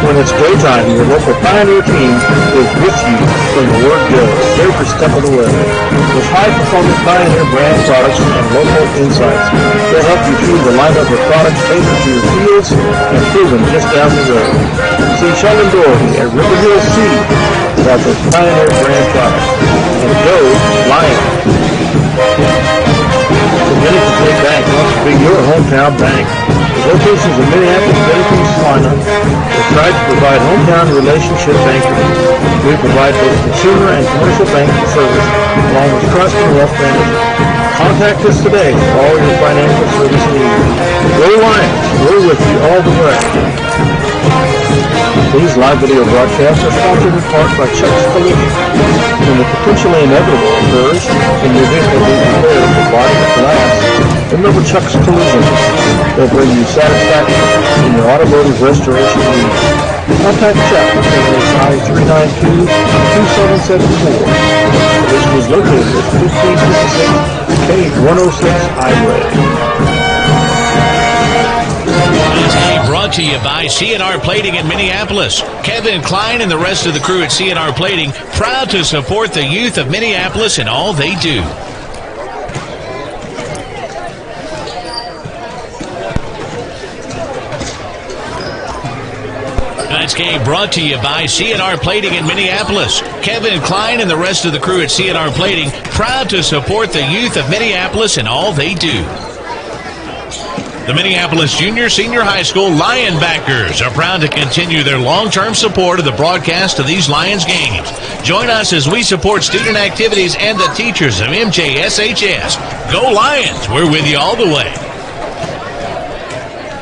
When it's go time, your local Pioneer team is with you from the word go, every step of the way. With high-performance Pioneer brand products and local insights, they'll help you choose a lineup of products tailored to your fields and proven just down the road. See Sheldon Doherty at River Hill Seed about those Pioneer brand products. And go Lions! The Bennington State Bank wants to be your hometown bank. With locations in Minneapolis, Bennington, and Salina, we strive to provide hometown relationship banking. We provide both consumer and commercial banking service, along with trust and wealth management. Contact us today for all your financial service needs. Go Lions! We're with you all the way. These live video broadcasts are sponsored in part by Chuck's Collision. When the potentially inevitable occurs and your vehicle being repaired for body or glass, remember Chuck's Collision. They'll bring you satisfaction in your automotive restoration needs. Contact Chuck at 785-392-2774. Collision is located at 1556 K106 Highway. Brought to you by C&R Plating in Minneapolis. Kevin Klein and the rest of the crew at C&R Plating, proud to support the youth of Minneapolis in all they do. Tonight's game brought to you by C&R Plating in Minneapolis. Kevin Klein and the rest of the crew at C&R Plating, proud to support the youth of Minneapolis in all they do. The Minneapolis Junior Senior High School Lionbackers are proud to continue their long-term support of the broadcast of these Lions games. Join us as we support student activities and the teachers of MJSHS. Go Lions! We're with you all the way.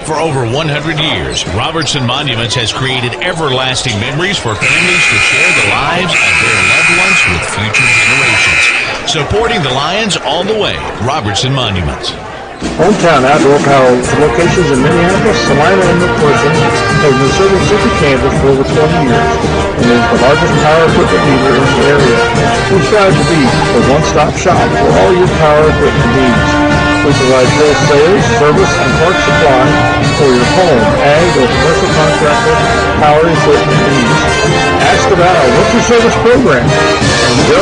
For over 100 years, Robertson Monuments has created everlasting memories for families to share the lives of their loved ones with future generations. Supporting the Lions all the way, Robertson Monuments. Hometown Outdoor Power, with locations in Minneapolis, Salina, and McPherson, has been serving Central Kansas for over 20 years and is the largest power equipment dealer in the area. We strive to be a one-stop shop for all your power equipment needs. We provide wholesale, service, and parts supply for your home, ag, or commercial contractor power equipment needs. Ask about our winter service program and go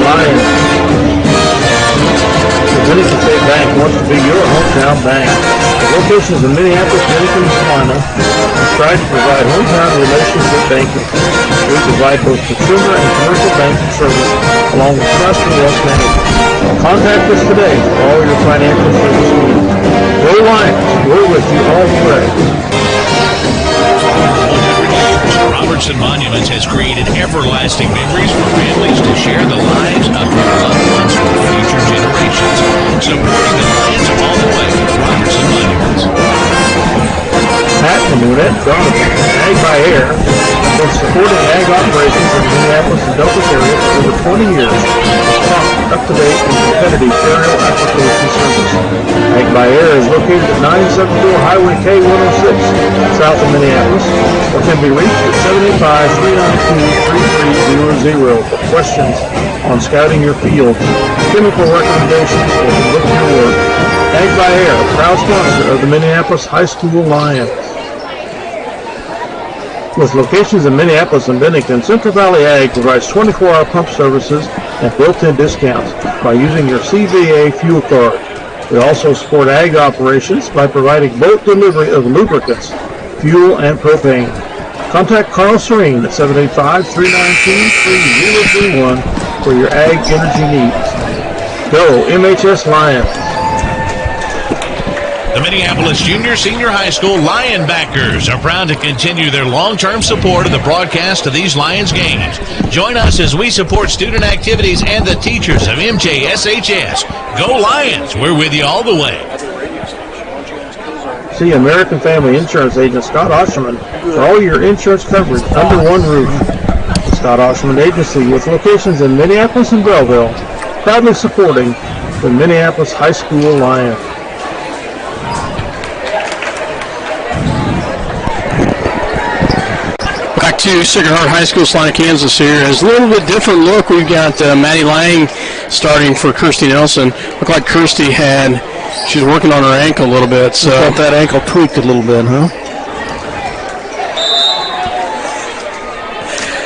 Lions! The Bennington State Bank wants to be your hometown bank. With locations in Minneapolis, Bennington, and Salina, we strive to provide hometown relationship banking. We provide both consumer and commercial banking service, along with trust and wealth management. Contact us today for all your financial service needs. Go Lions! We're with you all the way. Robertson Monuments has created everlasting memories for families to share the lives of their loved ones with future generations. Supporting the Lions all the way, Robertson Monuments. Pat and Lynette Donovan, Ag by Air, have been supporting ag operations in the Minneapolis and Delta area for over 20 years. Prompt, up-to-date, and competitive aerial application service. Ag by Air is located at 974 Highway K106, south of Minneapolis, or can be reached at 785-392-3300 for questions on scouting your fields, chemical recommendations, or to look your work. Ag by Air, proud sponsor of the Minneapolis High School Lions. With locations in Minneapolis and Bennington, Central Valley Ag provides 24-hour pump services and built-in discounts by using your CVA fuel card. We also support ag operations by providing bulk delivery of lubricants, fuel, and propane. Contact Carl Serene at 785-392-3031 for your ag energy needs. Go MHS Lions. The Minneapolis Junior Senior High School Lionbackers are proud to continue their long-term support of the broadcast of these Lions games. Join us as we support student activities and the teachers of MJSHS. Go Lions! We're with you all the way. See American Family Insurance agent Scott Osherman for all your insurance coverage under one roof. The Scott Osherman Agency, with locations in Minneapolis and Belleville, proudly supporting the Minneapolis High School Lions. Back to Sacred Heart High School, Salina, Kansas here. It's a little bit different look. We've got Maddie Lang starting for Kirsty Nelson. Looked like Kirsty she's working on her ankle a little bit. So got that ankle tweaked a little bit, huh?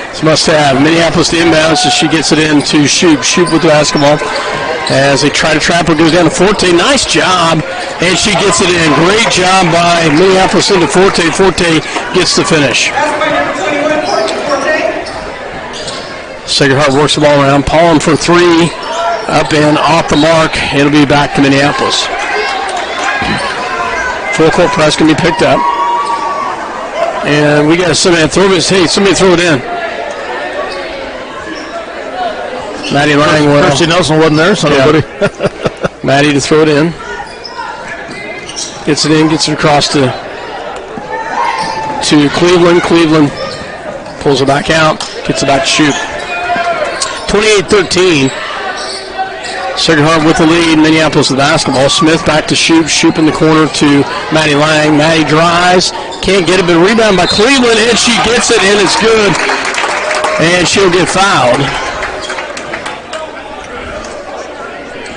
This must have Minneapolis to inbounds as she gets it in to Shoop. Shoop with the basketball as they try to trap her. Goes down to Forte. Nice job. And she gets it in. Great job by Minneapolis into Forte. Forte gets the finish. Sacred Heart works the ball around. Paulin for three. Up and off the mark. It'll be back to Minneapolis. Full court press can be picked up. And we got somebody throw it. Hey, somebody throw it in. Maddie Lang. Kirsty Nelson wasn't there, so nobody. Maddie to throw it in. Gets it in, gets it across to Cleveland. Cleveland pulls it back out, gets it back to Shoop. 28-13. Sacred Heart with the lead. Minneapolis with the basketball. Smith back to Shoop. Shoop in the corner to Maddie Lang. Maddie drives. Can't get it, but rebound by Cleveland, and she gets it, and it's good. And she'll get fouled.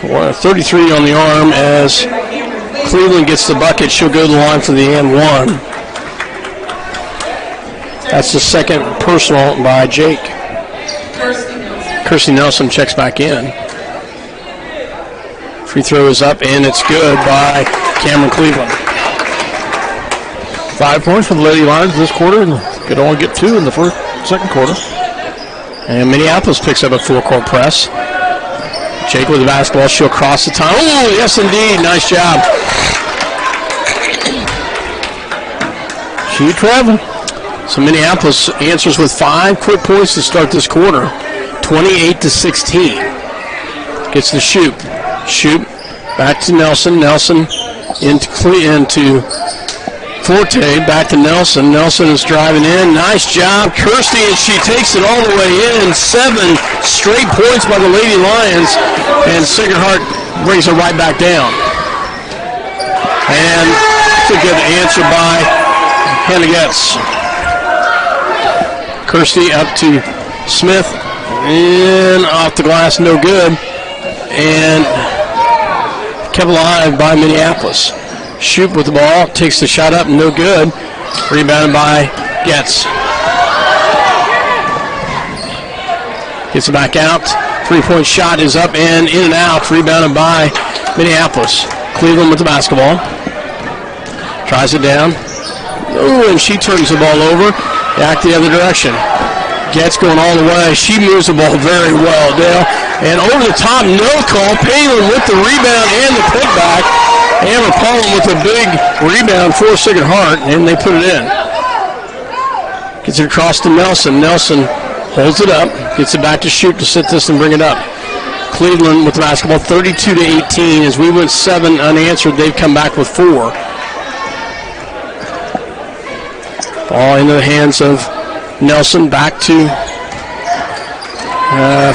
33 on the arm as Cleveland gets the bucket. She'll go to the line for the and one. That's the second personal by Jake. Kirsty Nelson checks back in. Free throw is up, and it's good by Cameron Cleveland. 5 points for the Lady Lions this quarter, and could only get 2 in the second quarter. And Minneapolis picks up a full-court press. Jake with the basketball. She'll cross the time. Oh, yes, indeed. Nice job. She traveling. So Minneapolis answers with 5 quick points to start this quarter. 28-16. Gets the Shoop. Shoop back to Nelson. Nelson into Forte. Back to Nelson. Nelson is driving in. Nice job, Kirsty, and she takes it all the way in. 7 straight points by the Lady Lions, and Sacred Heart brings her right back down. And it's a good answer by Hennigetz. Kirsty up to Smith, and off the glass, no good. And kept alive by Minneapolis. Shoop with the ball, takes the shot up, no good. Rebounded by Getz. Gets it back out. 3-point shot is up and in and out. Rebounded by Minneapolis. Cleveland with the basketball. Tries it down. Oh, and she turns the ball over. Back the other direction. Getz going all the way. She moves the ball very well, Dale. And over the top, no call. Palin with the rebound and the putback. Amber Paulin with a big rebound for Sacred Heart, and they put it in. Gets it across to Nelson. Nelson holds it up, gets it back to Shoop to sit this and bring it up. Cleveland with the basketball, 32-18. As we went 7 unanswered, they've come back with 4. Ball into the hands of Nelson, back to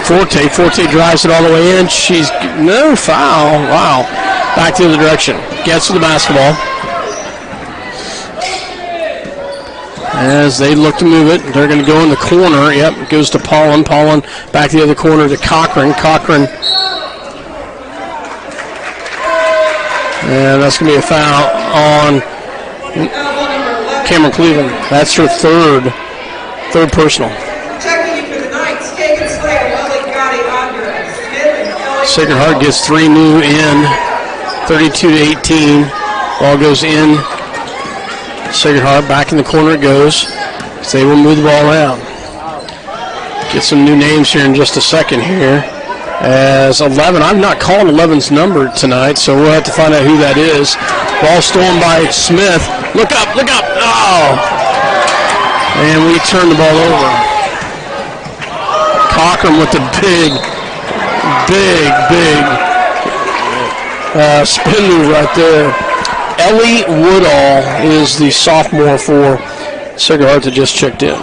Forte. Forte drives it all the way in. She's no foul. Wow. Back the other direction. Gets to the basketball. As they look to move it, they're going to go in the corner. Yep, it goes to Paulin. Paulin back the other corner to Cochran. Cochran. And that's going to be a foul on Cameron Cleveland. That's her third personal. Sacred Heart gets 3 new in. 32-18. Ball goes in Sacred Heart back in the corner it goes. They will move the ball around. Get some new names here in just a second here. As 11, I'm not calling 11's number tonight, so we'll have to find out who that is. Ball stolen by Smith. Look up, look up. Oh! And we turn the ball over. Cochran with the big spin move right there. Ellie Woodall is the sophomore for Sacred Heart that just checked in.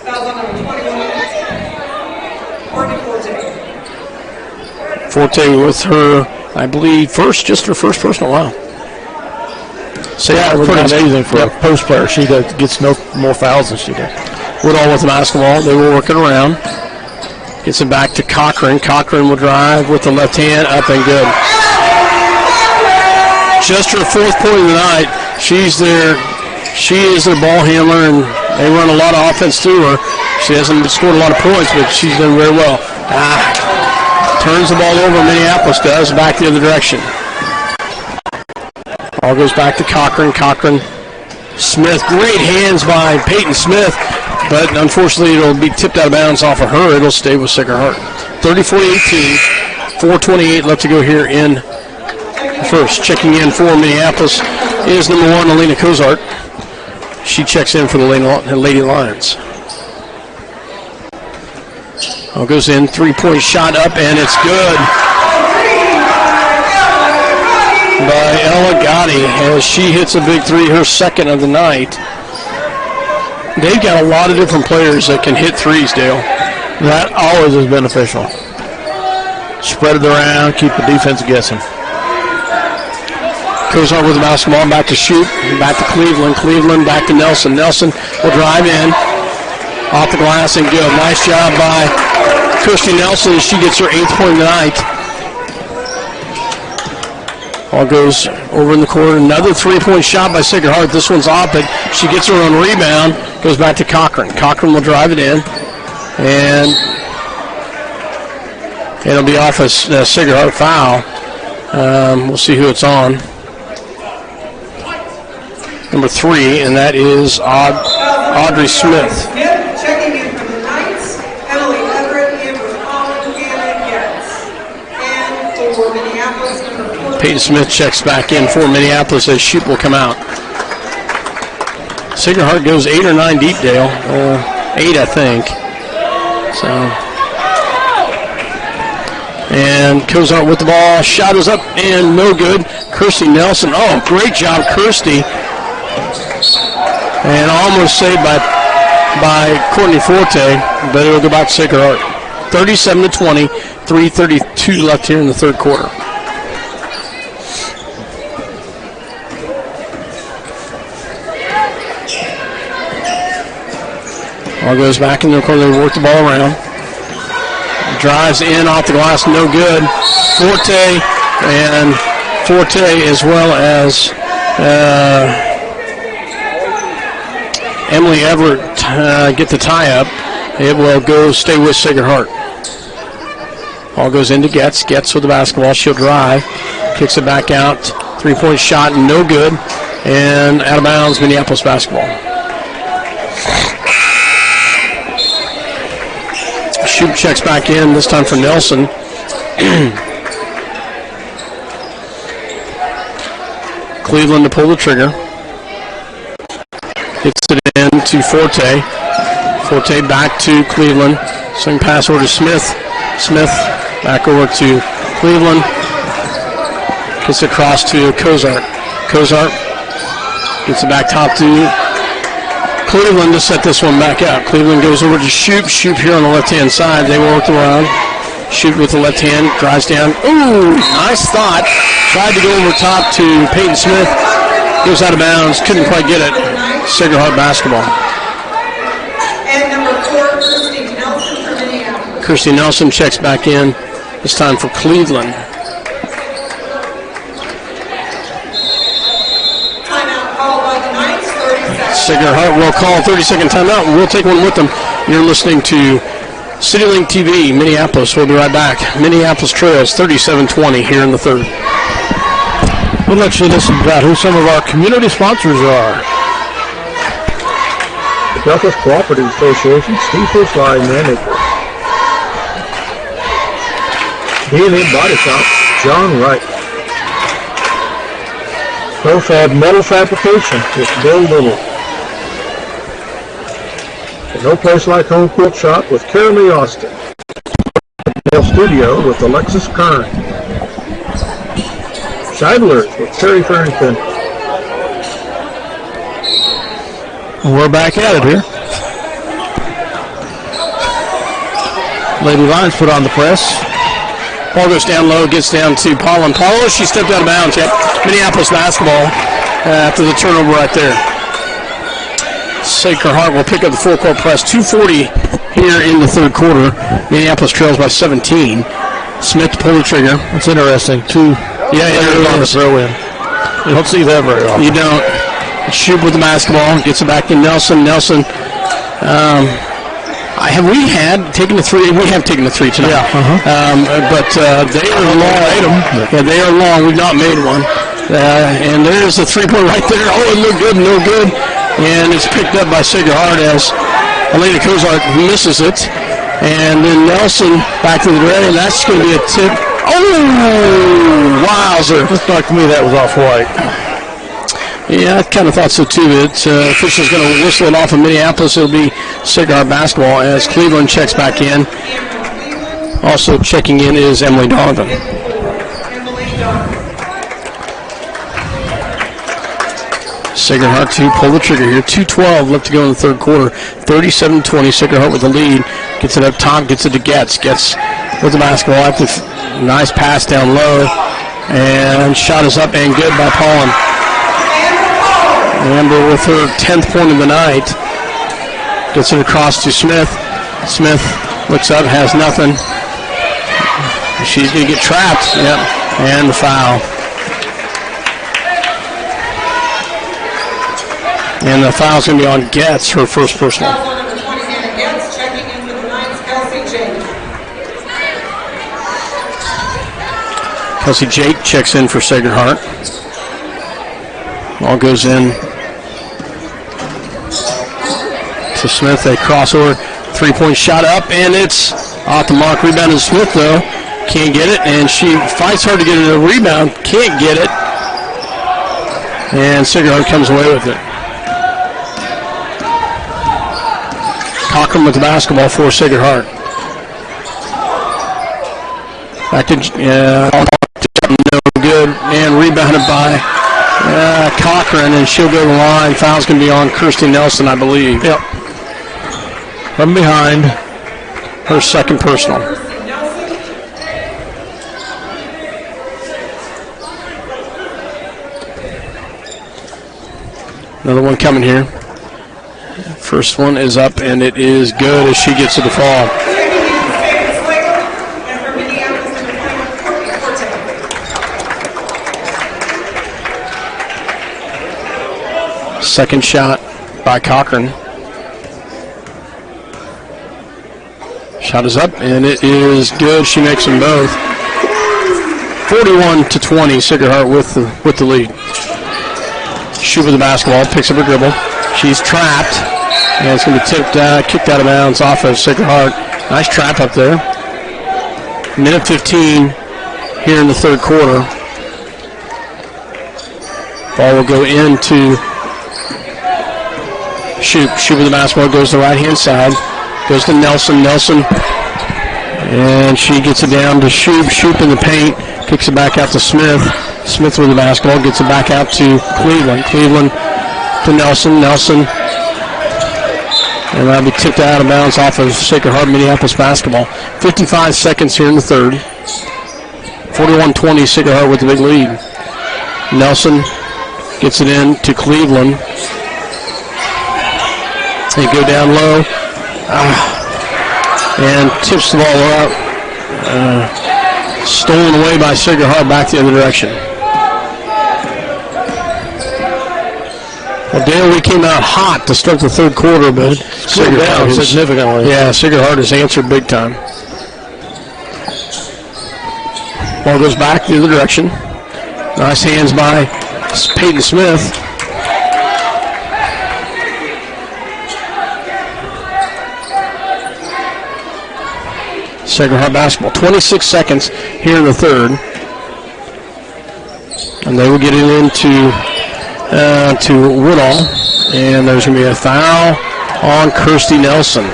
Foul on number 21, Courtney Forte. Forte with her, I believe, just her first personal. Wow. So Yeah, it's pretty amazing for a post player. She gets no more fouls than she does. Woodall with the basketball. They will work it around. Gets it back to Cochran. Cochran will drive with the left hand. Up and good. Just her fourth point of the night. She's there. She is their ball handler, and they run a lot of offense through her. She hasn't scored a lot of points, but she's done very well. Turns the ball over. Minneapolis does. Back the other direction. Ball goes back to Cochran. Cochran. Smith. Great hands by Peyton Smith. But unfortunately, it'll be tipped out of bounds off of her. It'll stay with Sacred Heart. 34-18. 4:28 left to go here in first. Checking in for Minneapolis is number 1, Alina Cozart. She checks in for the Lady Lions. Ball goes in. 3-point shot up, and it's good. By Ella Gotti as she hits a big three, her second of the night. They've got a lot of different players that can hit threes, Dale. That always is beneficial. Spread it around, keep the defense guessing. Cozart with the basketball, back to shoot, back to Cleveland. Cleveland back to Nelson. Nelson will drive in, off the glass and good. Nice job by Kirsty Nelson. She gets her 8th point of the night. Ball goes over in the corner. Another 3-point shot by Sacred Heart. This one's off, but she gets her own rebound. Goes back to Cochran. Cochran will drive it in. And it'll be off a Sacred Heart foul. We'll see who it's on. Number 3, and that is Audrey Smith. Checking in from the Knights, Emily Everett, Amber Collins, Hannah Getz. And for Minneapolis, number 4. Peyton Smith checks back in for Minneapolis as shoot will come out. Sacred Heart goes 8 or 9 deep, Dale. 8, I think. So, and Cozart with the ball. Shot is up and no good. Kirsty Nelson. Oh, great job, Kirsty. And almost saved by Courtney Forte, but it'll go back to Sacred Heart. 37-20, 3:32 left here in the third quarter. Ball goes back in the corner. They work the ball around. Drives in off the glass, no good. Forte as well as Emily Everett get the tie-up. It will stay with Sacred Heart. Ball goes into Getz. Getz with the basketball. She'll drive. Kicks it back out. 3-point shot, no good. And out of bounds, Minneapolis basketball. Shoot checks back in, this time for Nelson. Cleveland to pull the trigger. Hits it in to Forte. Forte back to Cleveland. Swing pass over to Smith. Smith back over to Cleveland. Gets it across to Cozart. Cozart gets it back top to Cleveland to set this one back out. Cleveland goes over to Shoop. Shoop here on the left-hand side. They work around. Shoop with the left hand. Drives down. Ooh, nice thought. Tried to go over top to Peyton Smith. Goes out of bounds. Couldn't quite get it. Sacred Heart basketball. And number 4, Kirsty Nelson from Minneapolis. Kirsty Nelson checks back in. This time for Cleveland. Timeout called by the Knights, 30 seconds. Sacred Heart will call a 30-second timeout. We'll take one with them. You're listening to CityLink TV, Minneapolis. We'll be right back. Minneapolis trails 37-20 here in the third. We'll let you listen about who some of our community sponsors are. Southwest Cooperative Association, Steeples Lineman, B&M Body Shop, John Wright. ProFab Metal Fabrication with Bill Little. The No Place Like Home Quilt Shop with Carolee Austin. Nail Studio with Alexis Kern. Scheidler's with Terry Farrington. We're back at it here. Lady Lions put on the press. Ball goes down low, gets down to Paula. Paula, she stepped out of bounds. Yep. Minneapolis basketball after the turnover right there. Sacred Heart will pick up the full court press. 2:40 here in the third quarter. Minneapolis trails by 17. Smith to pull the trigger. That's interesting. Two players on the throw in. You don't see that very often. You don't. Shoot with the basketball. Gets it back to Nelson. Nelson. Have we taken the three? We have taken the three tonight. Yeah. But they are long. Yeah, they are long. We've not made one. And there's a three-point right there. Oh, it looked good, no good. And it's picked up by Sacred Heart as Elena Kozart misses it. And then Nelson back to the red, and that's going to be a tip. Oh, wowzer. Looks like to me that was off white. Yeah, I kind of thought so too. Official's going to whistle it off of Minneapolis. It'll be Sacred Heart basketball as Cleveland checks back in. Also checking in is Emily Donovan. Sacred Heart to pull the trigger here. 2:12 left to go in the third quarter. 37-20. Sacred Heart with the lead. Gets it up top. Gets it to Getz. Getz with the basketball. Nice pass down low. And shot is up and good by Paulin. Amber with her 10th point of the night. Gets it across to Smith. Smith looks up, has nothing. She's going to get trapped. Yep. And the foul. And the foul's going to be on Getz, her first personal. Kelsey Jake checks in for Sacred Heart. Ball goes in to Smith. A crossover, three-point shot up, and it's off the mark. Rebound to Smith, though. Can't get it, and she fights hard to get it a rebound. Can't get it. And Sacred Heart comes away with it. Cochran with the basketball for Sacred Heart. Back to no good, and rebounded by Cochran, and she'll go to the line. Foul's going to be on Kirsty Nelson, I believe. Yep. From behind. Her second personal. Another one coming here. First one is up, and it is good as she gets to the fall. Second shot by Cochran. Shot is up, and it is good. She makes them both. 41-20, Sacred Heart with the lead. Shoot with the basketball, picks up a dribble. She's trapped, and it's going to be kicked out of bounds off of Sacred Heart. Nice trap up there. Minute 15 here in the third quarter. Ball will go into Shoot with the basketball, goes to the right-hand side. Goes to Nelson. Nelson. And she gets it down to Shoop. Shoop in the paint. Kicks it back out to Smith. Smith with the basketball. Gets it back out to Cleveland. Cleveland to Nelson. Nelson. And that'll be tipped out of bounds off of Sacred Heart Minneapolis basketball. 55 seconds here in the third. 41-20, Sacred Heart with the big lead. Nelson gets it in to Cleveland. They go down low and tips the ball out. Stolen away by Sacred Heart back the other direction. Well, Dale, we came out hot to start the third quarter, but Sacred Heart significantly. Yeah, Sacred Heart has answered big time. Ball goes back the other direction. Nice hands by Peyton Smith. Sacred Heart basketball. 26 seconds here in the third. And they will get it into to Woodall. And there's going to be a foul on Kirsty Nelson.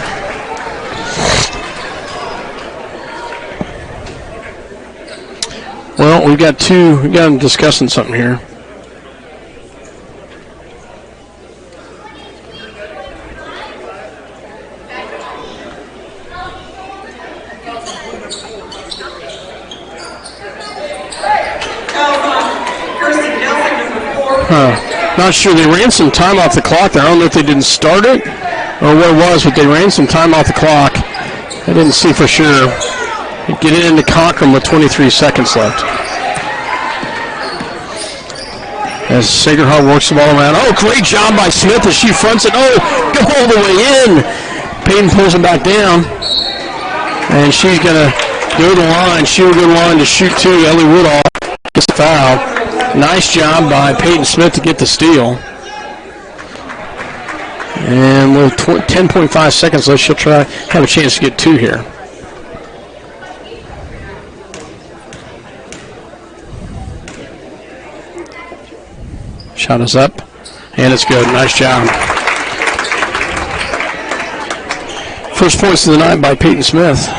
Well, we got them discussing something here. Not sure. They ran some time off the clock there. I don't know if they didn't start it or what it was, but they ran some time off the clock. I didn't see for sure. Get it into Cochran with 23 seconds left. As Sacred Heart works the ball around. Oh, great job by Smith as she fronts it. Oh, go all the way in. Peyton pulls it back down. And she's going to go to the line. She will go to the line to shoot two. Ellie Woodall gets the foul. Nice job by Peyton Smith to get the steal. And with 10.5 seconds left, she'll try have a chance to get two here. Shot is up, and it's good. Nice job. First points of the night by Peyton Smith.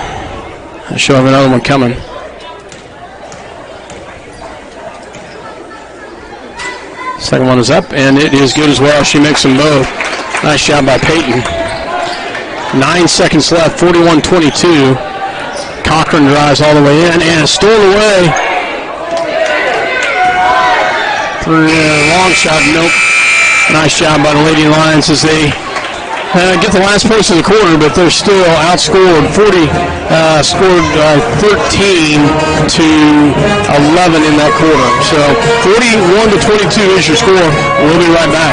She'll have another one coming. Second one is up, and it is good as well. She makes them both. Nice job by Peyton. 9 seconds left, 41-22. Cochran drives all the way in, and it's stolen away. Long shot, nope. Nice job by the Lady Lions as they get the last place in the quarter, but they're still outscored 13-11 in that quarter. So 41-22 is your score. We'll be right back.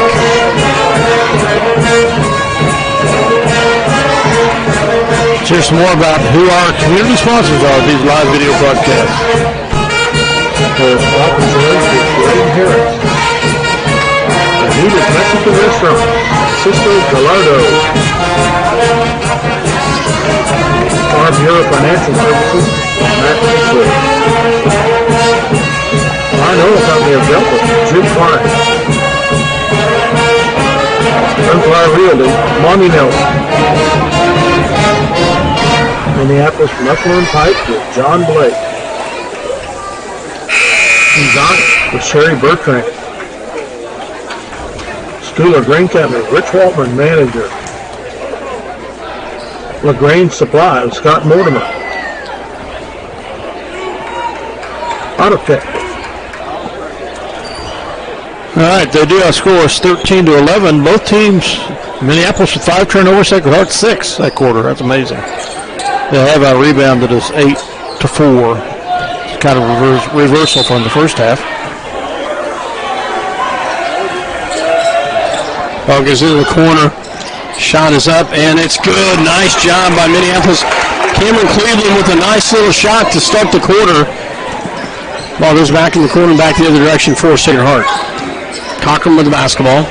Here's some more about who our community sponsors are of these live video broadcasts. Harris. Anita's Mexican Restaurant, Cisco Gallardo. Farm Bureau Financial Services, Matt Pittsburgh. Fine Oil Company of Delta, Jim Klein. Sunflower Realty, Monty Nelson. Minneapolis Muffler and Pipe with John Blake. Exotic with Sherry Bertrand. School of Grain Company, Rich Waltman, manager. LaGrange Supply with Scott Mortimer. Autotech. All right, they do outscore us 13-11. Both teams, Minneapolis with 5 turnovers, Sacred Heart 6 that quarter. That's amazing. They have rebounded us 8-4. It's kind of a reversal from the first half. Ball goes into the corner. Shot is up, and it's good. Nice job by Minneapolis. Cameron Cleveland with a nice little shot to start the quarter. Ball goes back in the corner, back the other direction for Sacred Heart. Cochran with the basketball.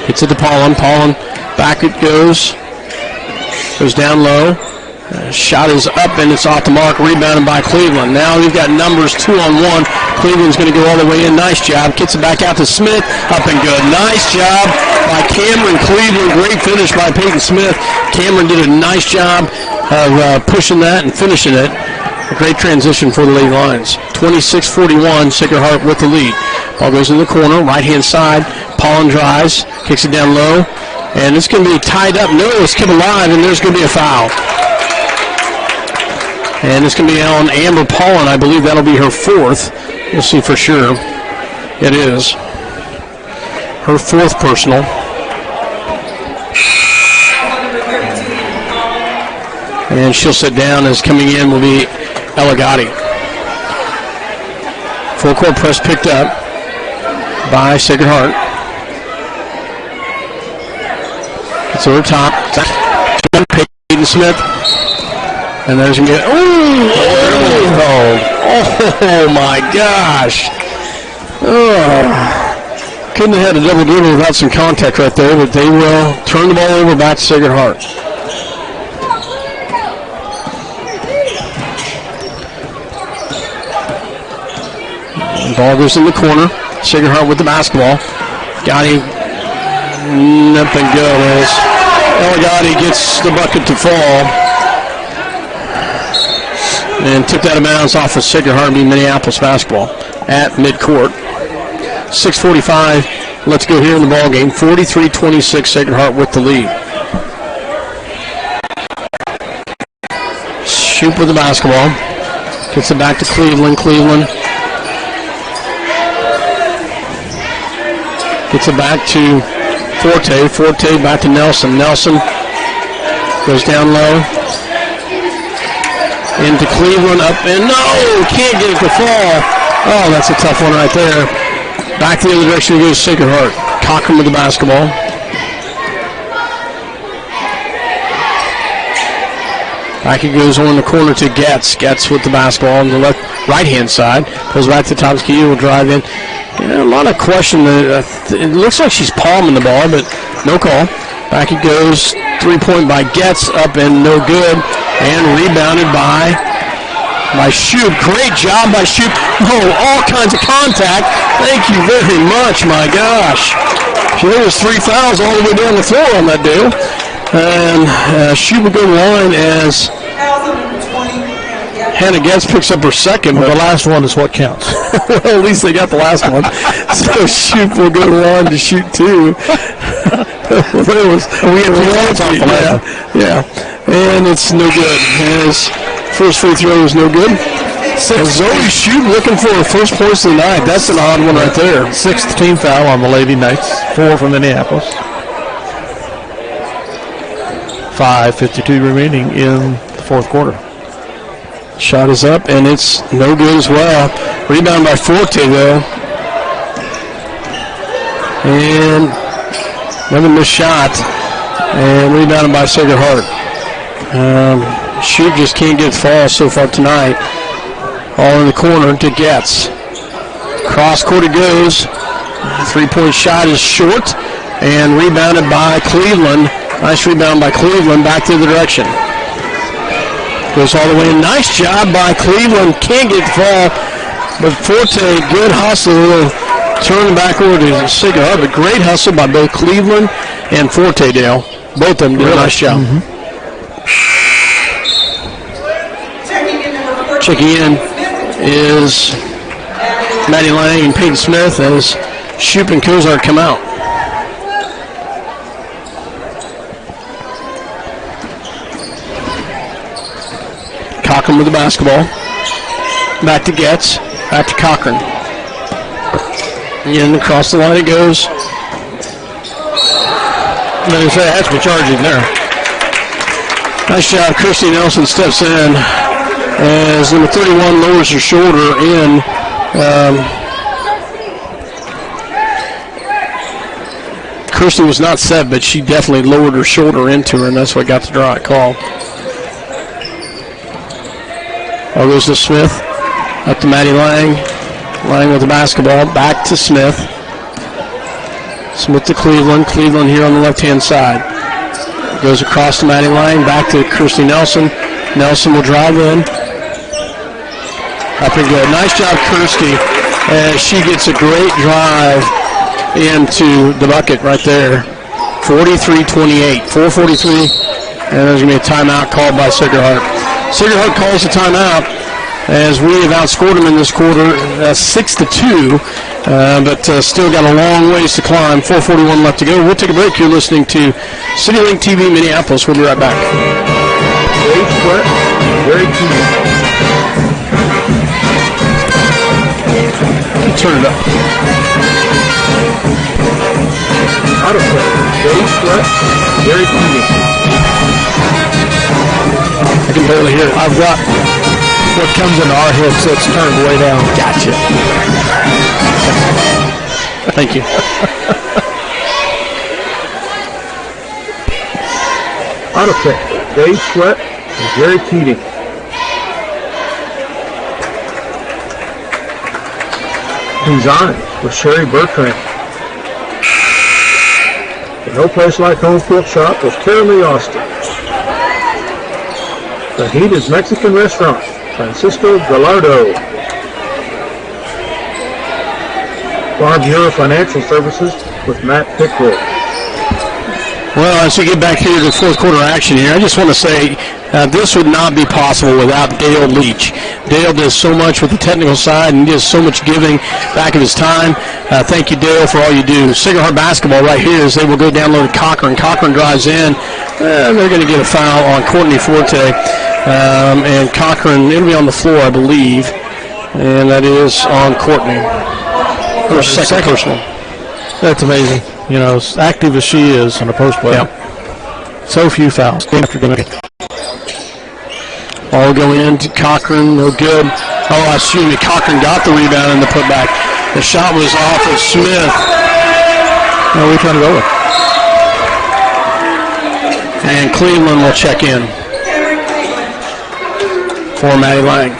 Hits it to Paulin. Paulin, back it goes. Goes down low. Shot is up, and it's off the mark. Rebounded by Cleveland. Now we've got numbers 2-on-1. Cleveland's going to go all the way in. Nice job. Gets it back out to Smith. Up and good. Nice job by Cameron Cleveland. Great finish by Peyton Smith. Cameron did a nice job of pushing that and finishing it. A great transition for the Lady Lions. 26-41, Sacred Heart with the lead. Ball goes in the corner, right-hand side. Paulin drives, kicks it down low, and it's going to be tied up. No, it's kept alive, and there's going to be a foul. And it's going to be on Amber Paulin. I believe that'll be her fourth. We'll see for sure. It is her fourth personal. And she'll sit down. As coming in will be Eligati. Full court press picked up by Sacred Heart. It's over top. Peyton Smith. And there's going to be, oh my gosh. Oh, couldn't have had a double dribble without some contact right there, but they will turn the ball over back to Sacred Heart. The ball goes in the corner. Sacred Heart with the basketball. Gotti, nothing good. Eligatti gets the bucket to fall. And took that out of bounds off of Sacred Heart, being Minneapolis basketball at midcourt. 6:45 let's go here in the ball game. 43-26, Sacred Heart with the lead. Shoop with the basketball. Gets it back to Cleveland. Gets it back to Forte. Forte back to Nelson. Nelson goes down low. Into Cleveland, up and no! Can't get it to fall. Oh, that's a tough one right there. Back the other direction goes Sacred Heart. Cochran with the basketball. Back it goes on the corner to Getz. Getz with the basketball on the right-hand side. Goes back to Thomas Key. Will drive in. Yeah, a lot of question. It looks like she's palming the ball, but no call. Back it goes. 3-point by Getz. Up and no good. And rebounded by Shoop. Great job by Shoop. Oh, all kinds of contact. Thank you very much, my gosh. There was 3 fouls all the way down the floor on that deal. And Shoop will go to the line as Hannah Getz picks up her second. But the last one is what counts. Well, at least they got the last one. So Shoop will go to the line to shoot 2. Yeah. And it's no good. His first free throw is no good. Zoe Shoop looking for her first points of the night. That's an odd one right there. 6th team foul on the Lady Knights. 4 from Minneapolis. 5:52 remaining in the fourth quarter. Shot is up, and it's no good as well. Rebound by Forte, though. And another missed shot. And rebounded by Sacred Heart. Shoot just can't get fall so far tonight. All in the corner to Getz. Cross court it goes. 3-point shot is short. And rebounded by Cleveland. Nice rebound by Cleveland back to the direction. Goes all the way in. Nice job by Cleveland. Can't get the fall. But Forte, good hustle. Turning back over to Sacred Heart. But great hustle by both Cleveland and Forte, Dale. Both of them did a nice job. Checking in number 14. Checking in is Maddie Lang and Peyton Smith as Shoop and Cozart come out. Cochran with the basketball. Back to Getz. Back to Cochran. And across the line it goes. They say it has to be charging there. Nice job. Kirsty Nelson steps in as number 31 lowers her shoulder in. Kirsty was not set, but she definitely lowered her shoulder into her, and that's what got the draw call. Ball goes to Smith. Up to Maddie Lang. Lang with the basketball. Back to Smith. Smith to Cleveland. Cleveland here on the left-hand side. Goes across to Maddie Lang. Back to Kirsty Nelson. Nelson will drive in. Up and good. Nice job, Kirsty. She gets a great drive into the bucket right there. 43-28. 4:43. And there's going to be a timeout called by Sacred Heart. Sacred Heart calls a timeout as we have outscored them in this quarter 6-2, but still got a long ways to climb. 4:41 left to go. We'll take a break. You're listening to CityLink TV Minneapolis. We'll be right back. Turn it up. Out of play. Dave Sweat, Gary Keating. I can barely hear it. I've got what comes into our headsets turned way down. Gotcha. Thank you. Out of play. Dave Sweat and Gary Keating. Design with Sherry Bertrand. The No Place Like Home Quilt Shop with Carolee Austin. The Heated Mexican Restaurant, Francisco Gallardo. Farm Bureau Financial Services with Matt Pickwood. Well, as we get back here to the fourth quarter action here, I just want to say this would not be possible without Dale Leach. Dale does so much with the technical side and does so much giving back of his time. Thank you, Dale, for all you do. Sacred Heart basketball right here as they will go down low to Cochran. Cochran drives in. They're going to get a foul on Courtney Forte. And Cochran, it'll be on the floor, I believe. And that is on Courtney. Her second personal. That's amazing. You know, as active as she is on a post play. Yep. So few fouls. All go in to Cochran, no good. Oh, excuse me, Cochran got the rebound and the putback. The shot was off of Smith. What are we trying to go with? And Cleveland will check in for Maddie Lang.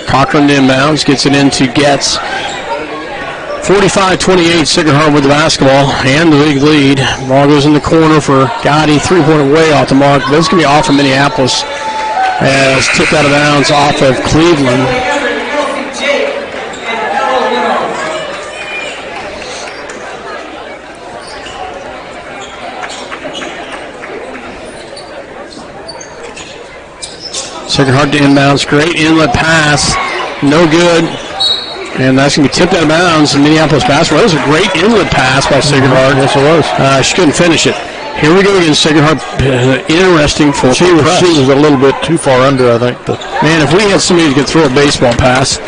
Cochran inbounds, gets it into Getz. 45-28, Sacred Heart with the basketball and the big lead. Ball goes in the corner for Gotti, three-pointer way off the mark. But it's going to be off of Minneapolis as tipped out of bounds off of Cleveland. Sacred Heart to inbounds, great inlet pass, no good. And that's going to be tipped out of bounds in Minneapolis basketball. That was a great inlet pass by Sacred Heart. Yes, it was. She couldn't finish it. Here we go again, Sacred Heart. Interesting for she was a little bit too far under, I think. But man, if we had somebody who could throw a baseball pass,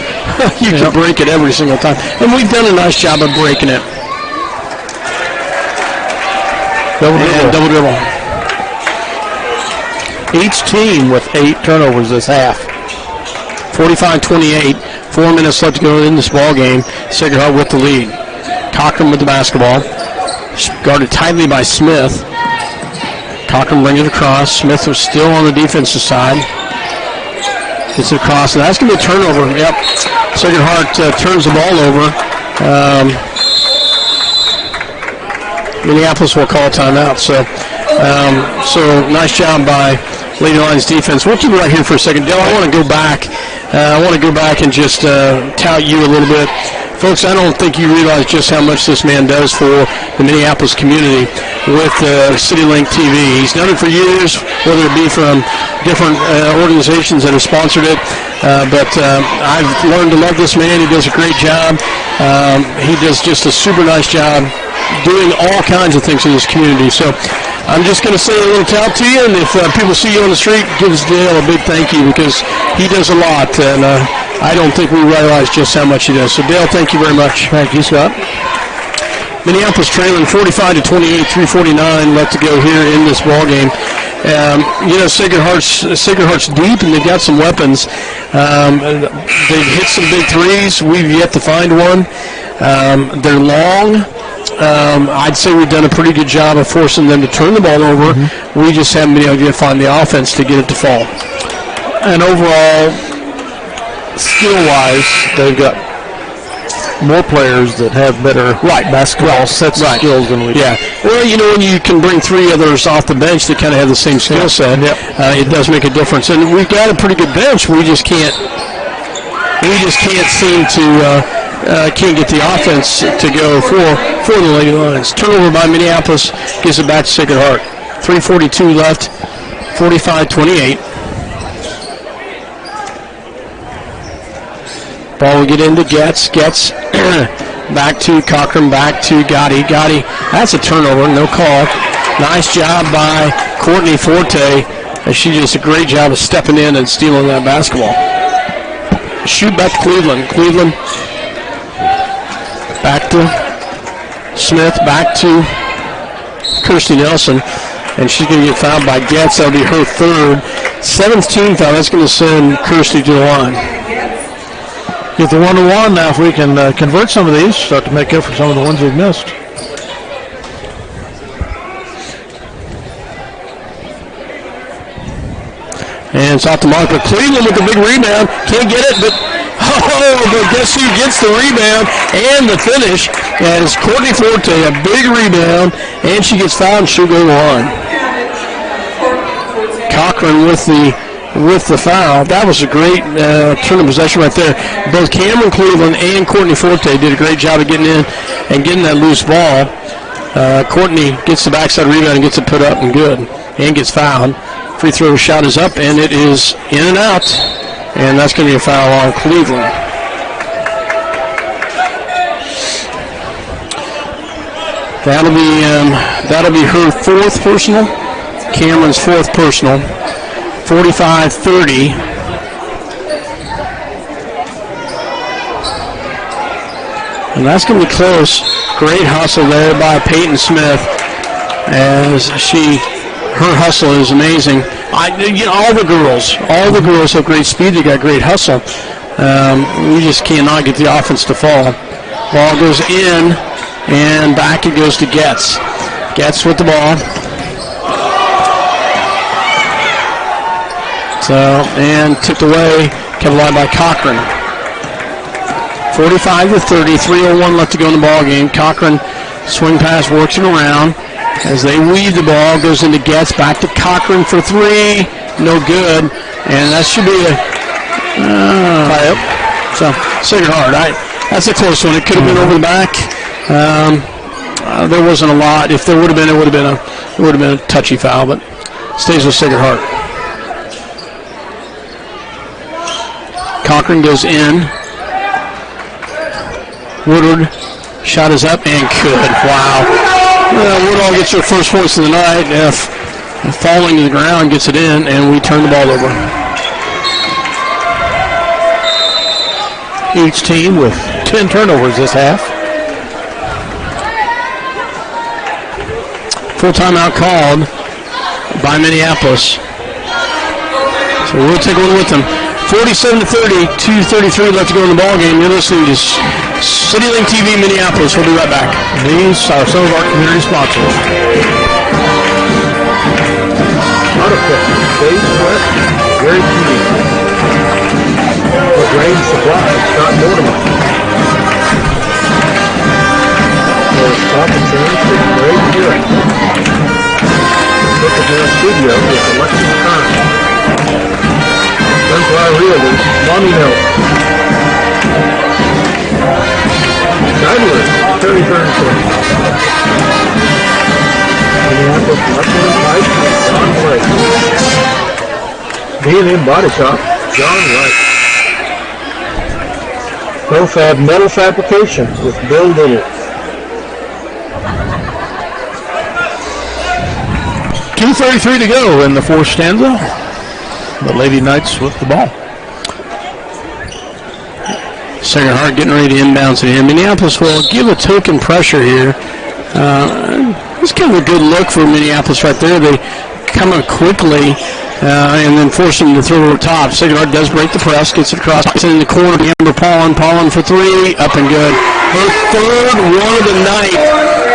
you could break it every single time. And we've done a nice job of breaking it. Double dribble. Each team with 8 turnovers this half. 45-28. 4 minutes left to go in this ball game. Sacred Heart with the lead. Cochran with the basketball. Guarded tightly by Smith. Cochran brings it across. Smith was still on the defensive side. Gets it across. And that's going to be a turnover. Yep. Sacred Heart turns the ball over. Minneapolis will call a timeout. So nice job by Lady Lions defense. We'll keep it right here for a second. Dale, I want to go back. And just tout you a little bit. Folks, I don't think you realize just how much this man does for the Minneapolis community with CityLink TV. He's done it for years, whether it be from different organizations that have sponsored it. But I've learned to love this man. He does a great job. He does just a super nice job doing all kinds of things in this community. So I'm just going to say a little tout to you, and if people see you on the street, give Dale a big thank you because he does a lot, and I don't think we realize just how much he does. So, Dale, thank you very much. Thank you, Scott. Minneapolis trailing 45-28, 3:49 left to go here in this ball game. Sacred Heart's deep, and they've got some weapons. They've hit some big threes. We've yet to find one. They're long. I'd say we've done a pretty good job of forcing them to turn the ball over. Mm-hmm. We just haven't been able to find the offense to get it to fall. And overall, skill-wise, they've got more players that have better basketball sets of skills than we do. Yeah. Well, when you can bring 3 others off the bench that kind of have the same skill set, it does make a difference. And we've got a pretty good bench. We just can't seem to can't get the offense to go for the Lady Lions. Turnover by Minneapolis gives it back to Sacred Heart. 3:42 left, 45-28. Ball will get into Getz. Back to Cochran, back to Gotti. That's a turnover, no call. Nice job by Courtney Forte. She does a great job of stepping in and stealing that basketball. Shoot back to Cleveland. Back to Smith, back to Kirsty Nelson, and she's going to get fouled by Getz. That'll be her third. 7th team foul. That's going to send Kirsty to the line. Get the 1-1 now if we can convert some of these, start to make up for some of the ones we've missed. And And it's off the mark, but Cleveland with the big rebound. Can't get it, but guess who gets the rebound and the finish? And it's Courtney Forte, a big rebound, and she gets fouled and she'll go on. Cochran with the foul. That was a great turn of possession right there. Both Cameron Cleveland and Courtney Forte did a great job of getting in and getting that loose ball. Courtney gets the backside rebound and gets it put up and good, and gets fouled. Free throw shot is up, and it is in and out, and that's going to be a foul on Cleveland. That'll be her fourth personal. Cameron's fourth personal. 45-30. And that's going to be close. Great hustle there by Peyton Smith, as her hustle is amazing. All the girls have great speed. They got great hustle. We just cannot get the offense to fall. Ball goes in, and back it goes to Getz. Getz with the ball. And tipped away, kept alive by Cochran. 45-30, 3:01 left to go in the ball game. Cochran swing pass, works it around as they weave the ball, goes into Getz, back to Cochran for three, no good, and that should be a tie-up. So Sacred Heart, that's a close one. It could have been over the back. There wasn't a lot. If there would have been, it would have been a touchy foul, but stays with Sacred Heart. Cochran goes in. Woodward, shot is up and good. Wow. Woodall gets her first points of the night. Falling to the ground, gets it in, and we turn the ball over. Each team with 10 turnovers this half. Full timeout called by Minneapolis. So we'll take one with them. 47-30, 2:33 left to go in the ball game. You're listening to CityLink TV Minneapolis. We'll be right back. These are some of our community sponsors. Autopilot, Dave Sweat, Gary Keating. For Grain Supply, Scott Mortimer. For Stop and Change, with Greg Hewitt. Picture Studio with Alexis Kern. Sunflower Realtors, Monty Hill. Idlers, Terry Burnson. Minneapolis Luxury Pipe, John White. B&M Body Shop, John White. ProFab Metal Fabrication with Bill Little. 2:33 to go in the fourth stanza. The Lady Knights with the ball. Sacred Heart getting ready to inbounds it in. Minneapolis will give a token pressure here. It's kind of a good look for Minneapolis right there. They come up quickly and then force them to throw over the top. Sacred Heart does break the press, gets it across. It's in the corner. Amber Paulin for three. Up and good. Her third one of the night.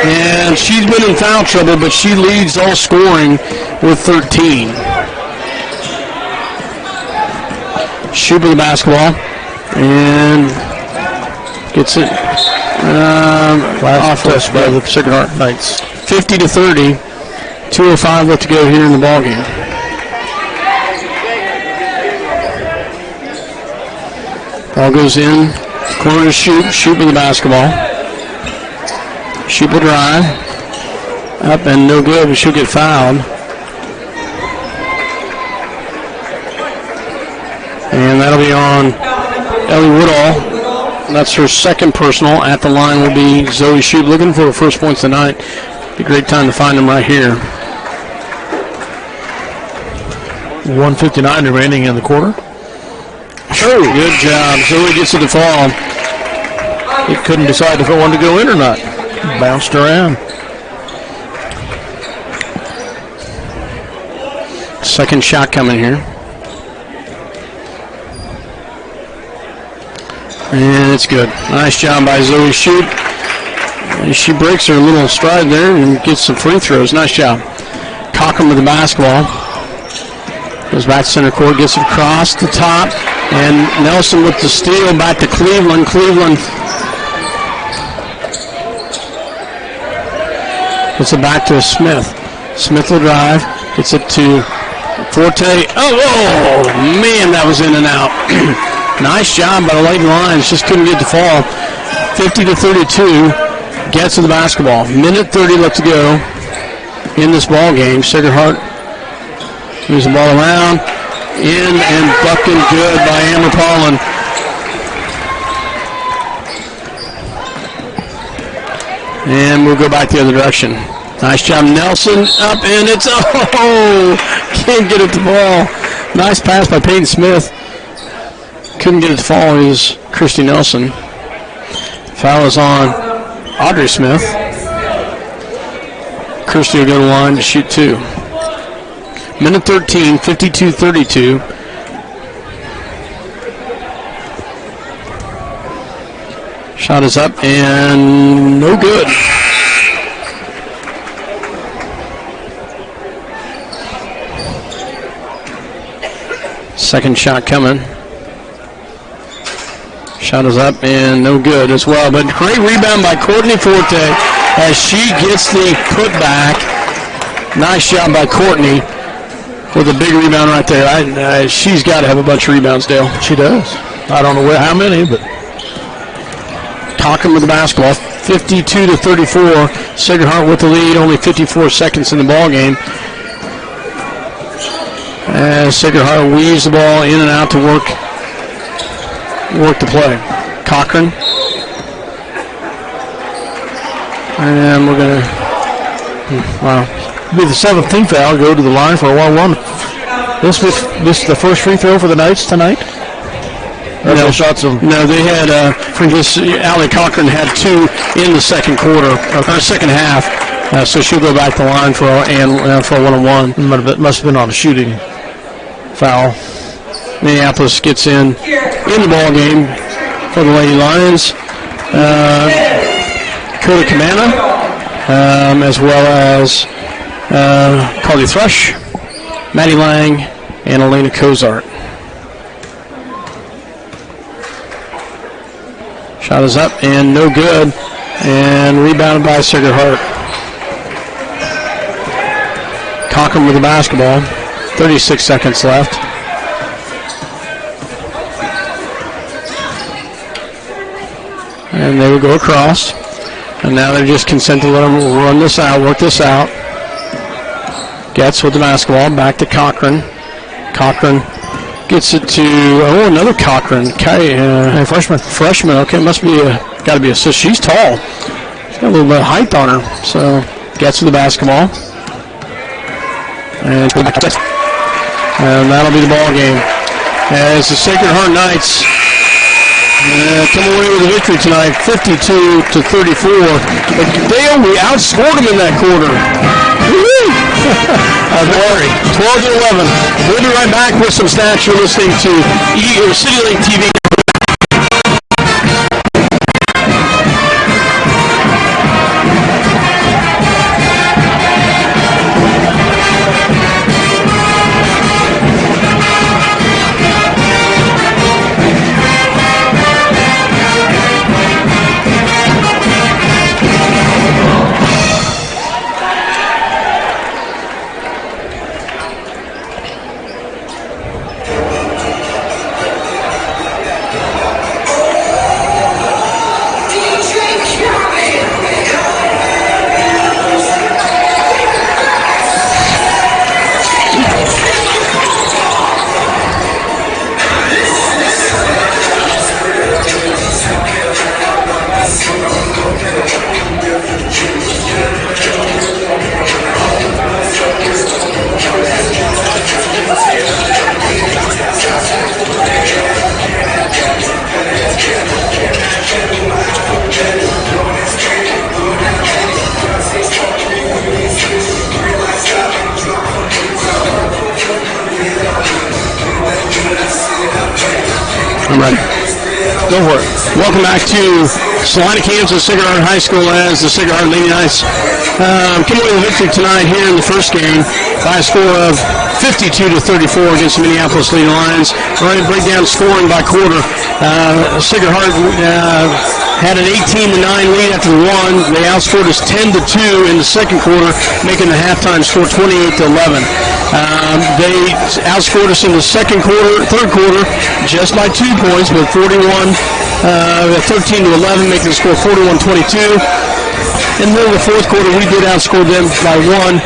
And she's been in foul trouble, but she leads all scoring with 13. Shoot with the basketball and gets it off touch by the Sacred Heart Knights. 50-30, 2:05 left to go here in the ball game. Ball goes in, corner to shoot with the basketball. Shoot will drive, up and no good, but she'll get fouled. And that'll be on Ellie Woodall. That's her second personal. At the line will be Zoe Shoup, looking for her first points tonight. Be a great time to find them right here. 1:59 remaining in the quarter. Oh, good job. Zoe gets it to fall. He couldn't decide if it wanted to go in or not. Bounced around. Second shot coming here. And it's good. Nice job by Zoe Shoup. She breaks her little stride there and gets some free throws. Nice job. Cochran with the basketball. Goes back to center court, gets it across the top, and Nelson with the steal back to Cleveland. Cleveland gets it back to Smith. Smith will drive, gets it to Forte. Oh, man, that was in and out. Nice job by the Lady Lions, just couldn't get the fall. 50-32, gets to the basketball. Minute 30 left to go in this ball game. Sacred Heart moves the ball around, in and bucking good by Amber Paulin. And we'll go back the other direction. Nice job, Nelson, up, and it's, can't get it to fall. Nice pass by Peyton Smith. Couldn't get it to fall, it was Christy Nelson. Foul is on Audrey Smith. Christy will go to the line to shoot two. Minute 13, 52-32. Shot is up and no good. Second shot coming. Shot is up and no good as well. But great rebound by Courtney Forte as she gets the putback. Nice job by Courtney with a big rebound right there. She's got to have a bunch of rebounds, Dale. She does. I don't know how many, but Cochran with the basketball. 52-34. Sacred Heart with the lead. Only 54 seconds in the ball game. As Sacred Heart weaves the ball in and out to work the play. Cochran. And we're going to, wow. Be the 7th team foul, go to the line for a 1-1. This is the first free throw for the Knights tonight? No shots of. No, they had, Allie Cochran had 2 in the second quarter, or second half. So she'll go back to the line for a 1-on-1. Must have been on a shooting foul. Minneapolis gets in the ball game for the Lady Lions. Dakota Kamana, as well as Carly Thrush, Maddie Lang, and Elena Kozart. Shot is up and no good, and rebounded by Sacred Heart. Cochran with the basketball. 36 seconds left. And they will go across. And now they're just content to let them run this out, work this out. Gets with the basketball, back to Cochran. Cochran gets it to, another Cochran. Freshman, okay, must be got to be a sis. She's tall. She's got a little bit of height on her. So, gets to the basketball. And that'll be the ball game. As the Sacred Heart Knights come away with a victory tonight, 52-34. But Dale, we outscored them in that quarter. 12-11. We'll be right back with some stats. You're listening to CityLink TV. I'm ready. Go for it. Welcome back to Salina, Kansas, Sacred Heart High School as the Sacred Heart Lady Knights come away with a victory tonight here in the first game by a score of 52-34 against the Minneapolis Lady Lions. We're going to break down scoring by quarter. Sacred Heart had an 18-9 lead after the one. They outscored us 10-2 in the second quarter, making the halftime score 28-11. They outscored us in the third quarter, just by 2 points, but 13-11, making the score 41-22. And then in the fourth quarter, we did outscore them by 1,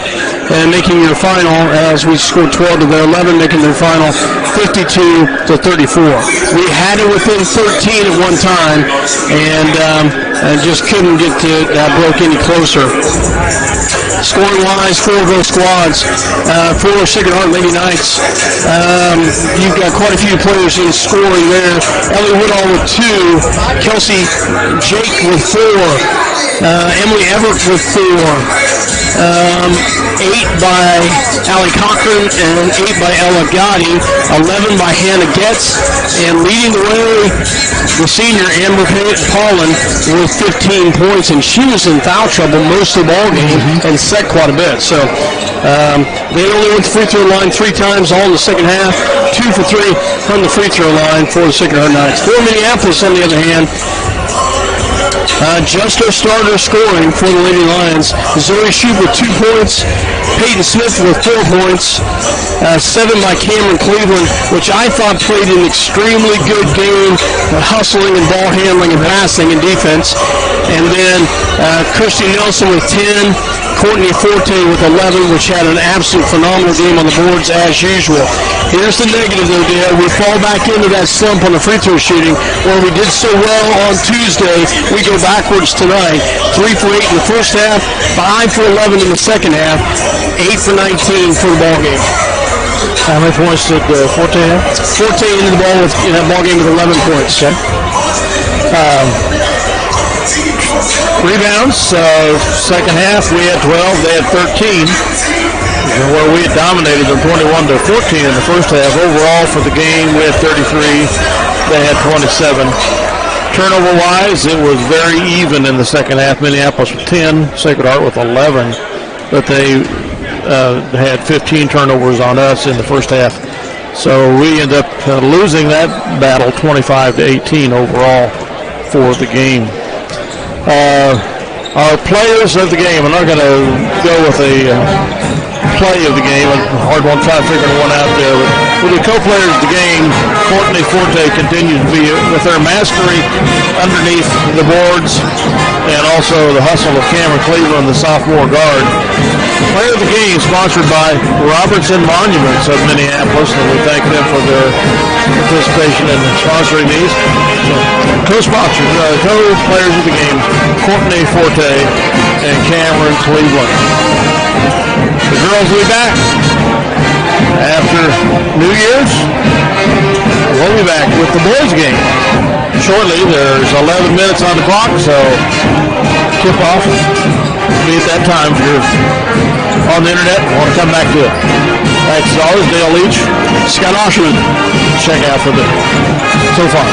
and making your final, as we scored 12 to their 11, making their final 52-34. We had it within 13 at one time, and just couldn't get to broke any closer. Scoring-wise, 4 of those squads, 4 Sacred Heart Lady Knights. You've got quite a few players in scoring there. Ellie Woodall with 2, Kelsey Jake with 4. Emily Everett with 4, 8 by Allie Cochran, and 8 by Ella Gotti, 11 by Hannah Getz, and leading the way, the senior Amber Paulin with 15 points, and she was in foul trouble most of the ball game and set quite a bit. So they only went to free throw line 3 times all in the second half, 2 for 3 from the free throw line for the Sacred Heart Knights. For Minneapolis, on the other hand, just our starter scoring for the Lady Lions. Zoe Shute with 2 points. Peyton Smith with 4 points. 7 by Cameron Cleveland, which I thought played an extremely good game, hustling and ball handling and passing and defense. And then Christy Nelson with 10. Courtney Forte with 11, which had an absolute phenomenal game on the boards as usual. Here's the negative, though, dear. We fall back into that slump on the free throw shooting where we did so well on Tuesday. We go backwards tonight. 3 for 8 in the first half, 5 for 11 in the second half, 8 for 19 for the ball game. How many points did Forte have? Forte into the ball in that ball game with 11 points. Okay. Rebounds, second half we had 12, they had 13. Where we had dominated them 21-14 in the first half. Overall for the game we had 33, they had 27. Turnover-wise, it was very even in the second half. Minneapolis with 10, Sacred Heart with 11, but they had 15 turnovers on us in the first half. So we end up losing that battle 25-18 overall for the game. Our players of the game, I'm not going to go with a play of the game. Hard one, trying to figure one out there. But with the co-players of the game, Courtney Forte continues to be with her mastery underneath the boards, and also the hustle of Cameron Cleveland, the sophomore guard. Player of the game sponsored by Robertson Monuments of Minneapolis, and we thank them for their participation in sponsoring these. Co-sponsors, co-players of the game, Courtney Forte and Cameron Cleveland. The girls will be back after New Year's. We'll be back with the boys game shortly. There's 11 minutes on the clock, so tip off will be at that time if you're on the internet and want to come back to it. Thanks as always, Dale Leach, Scott Osherman. Check out for the so far.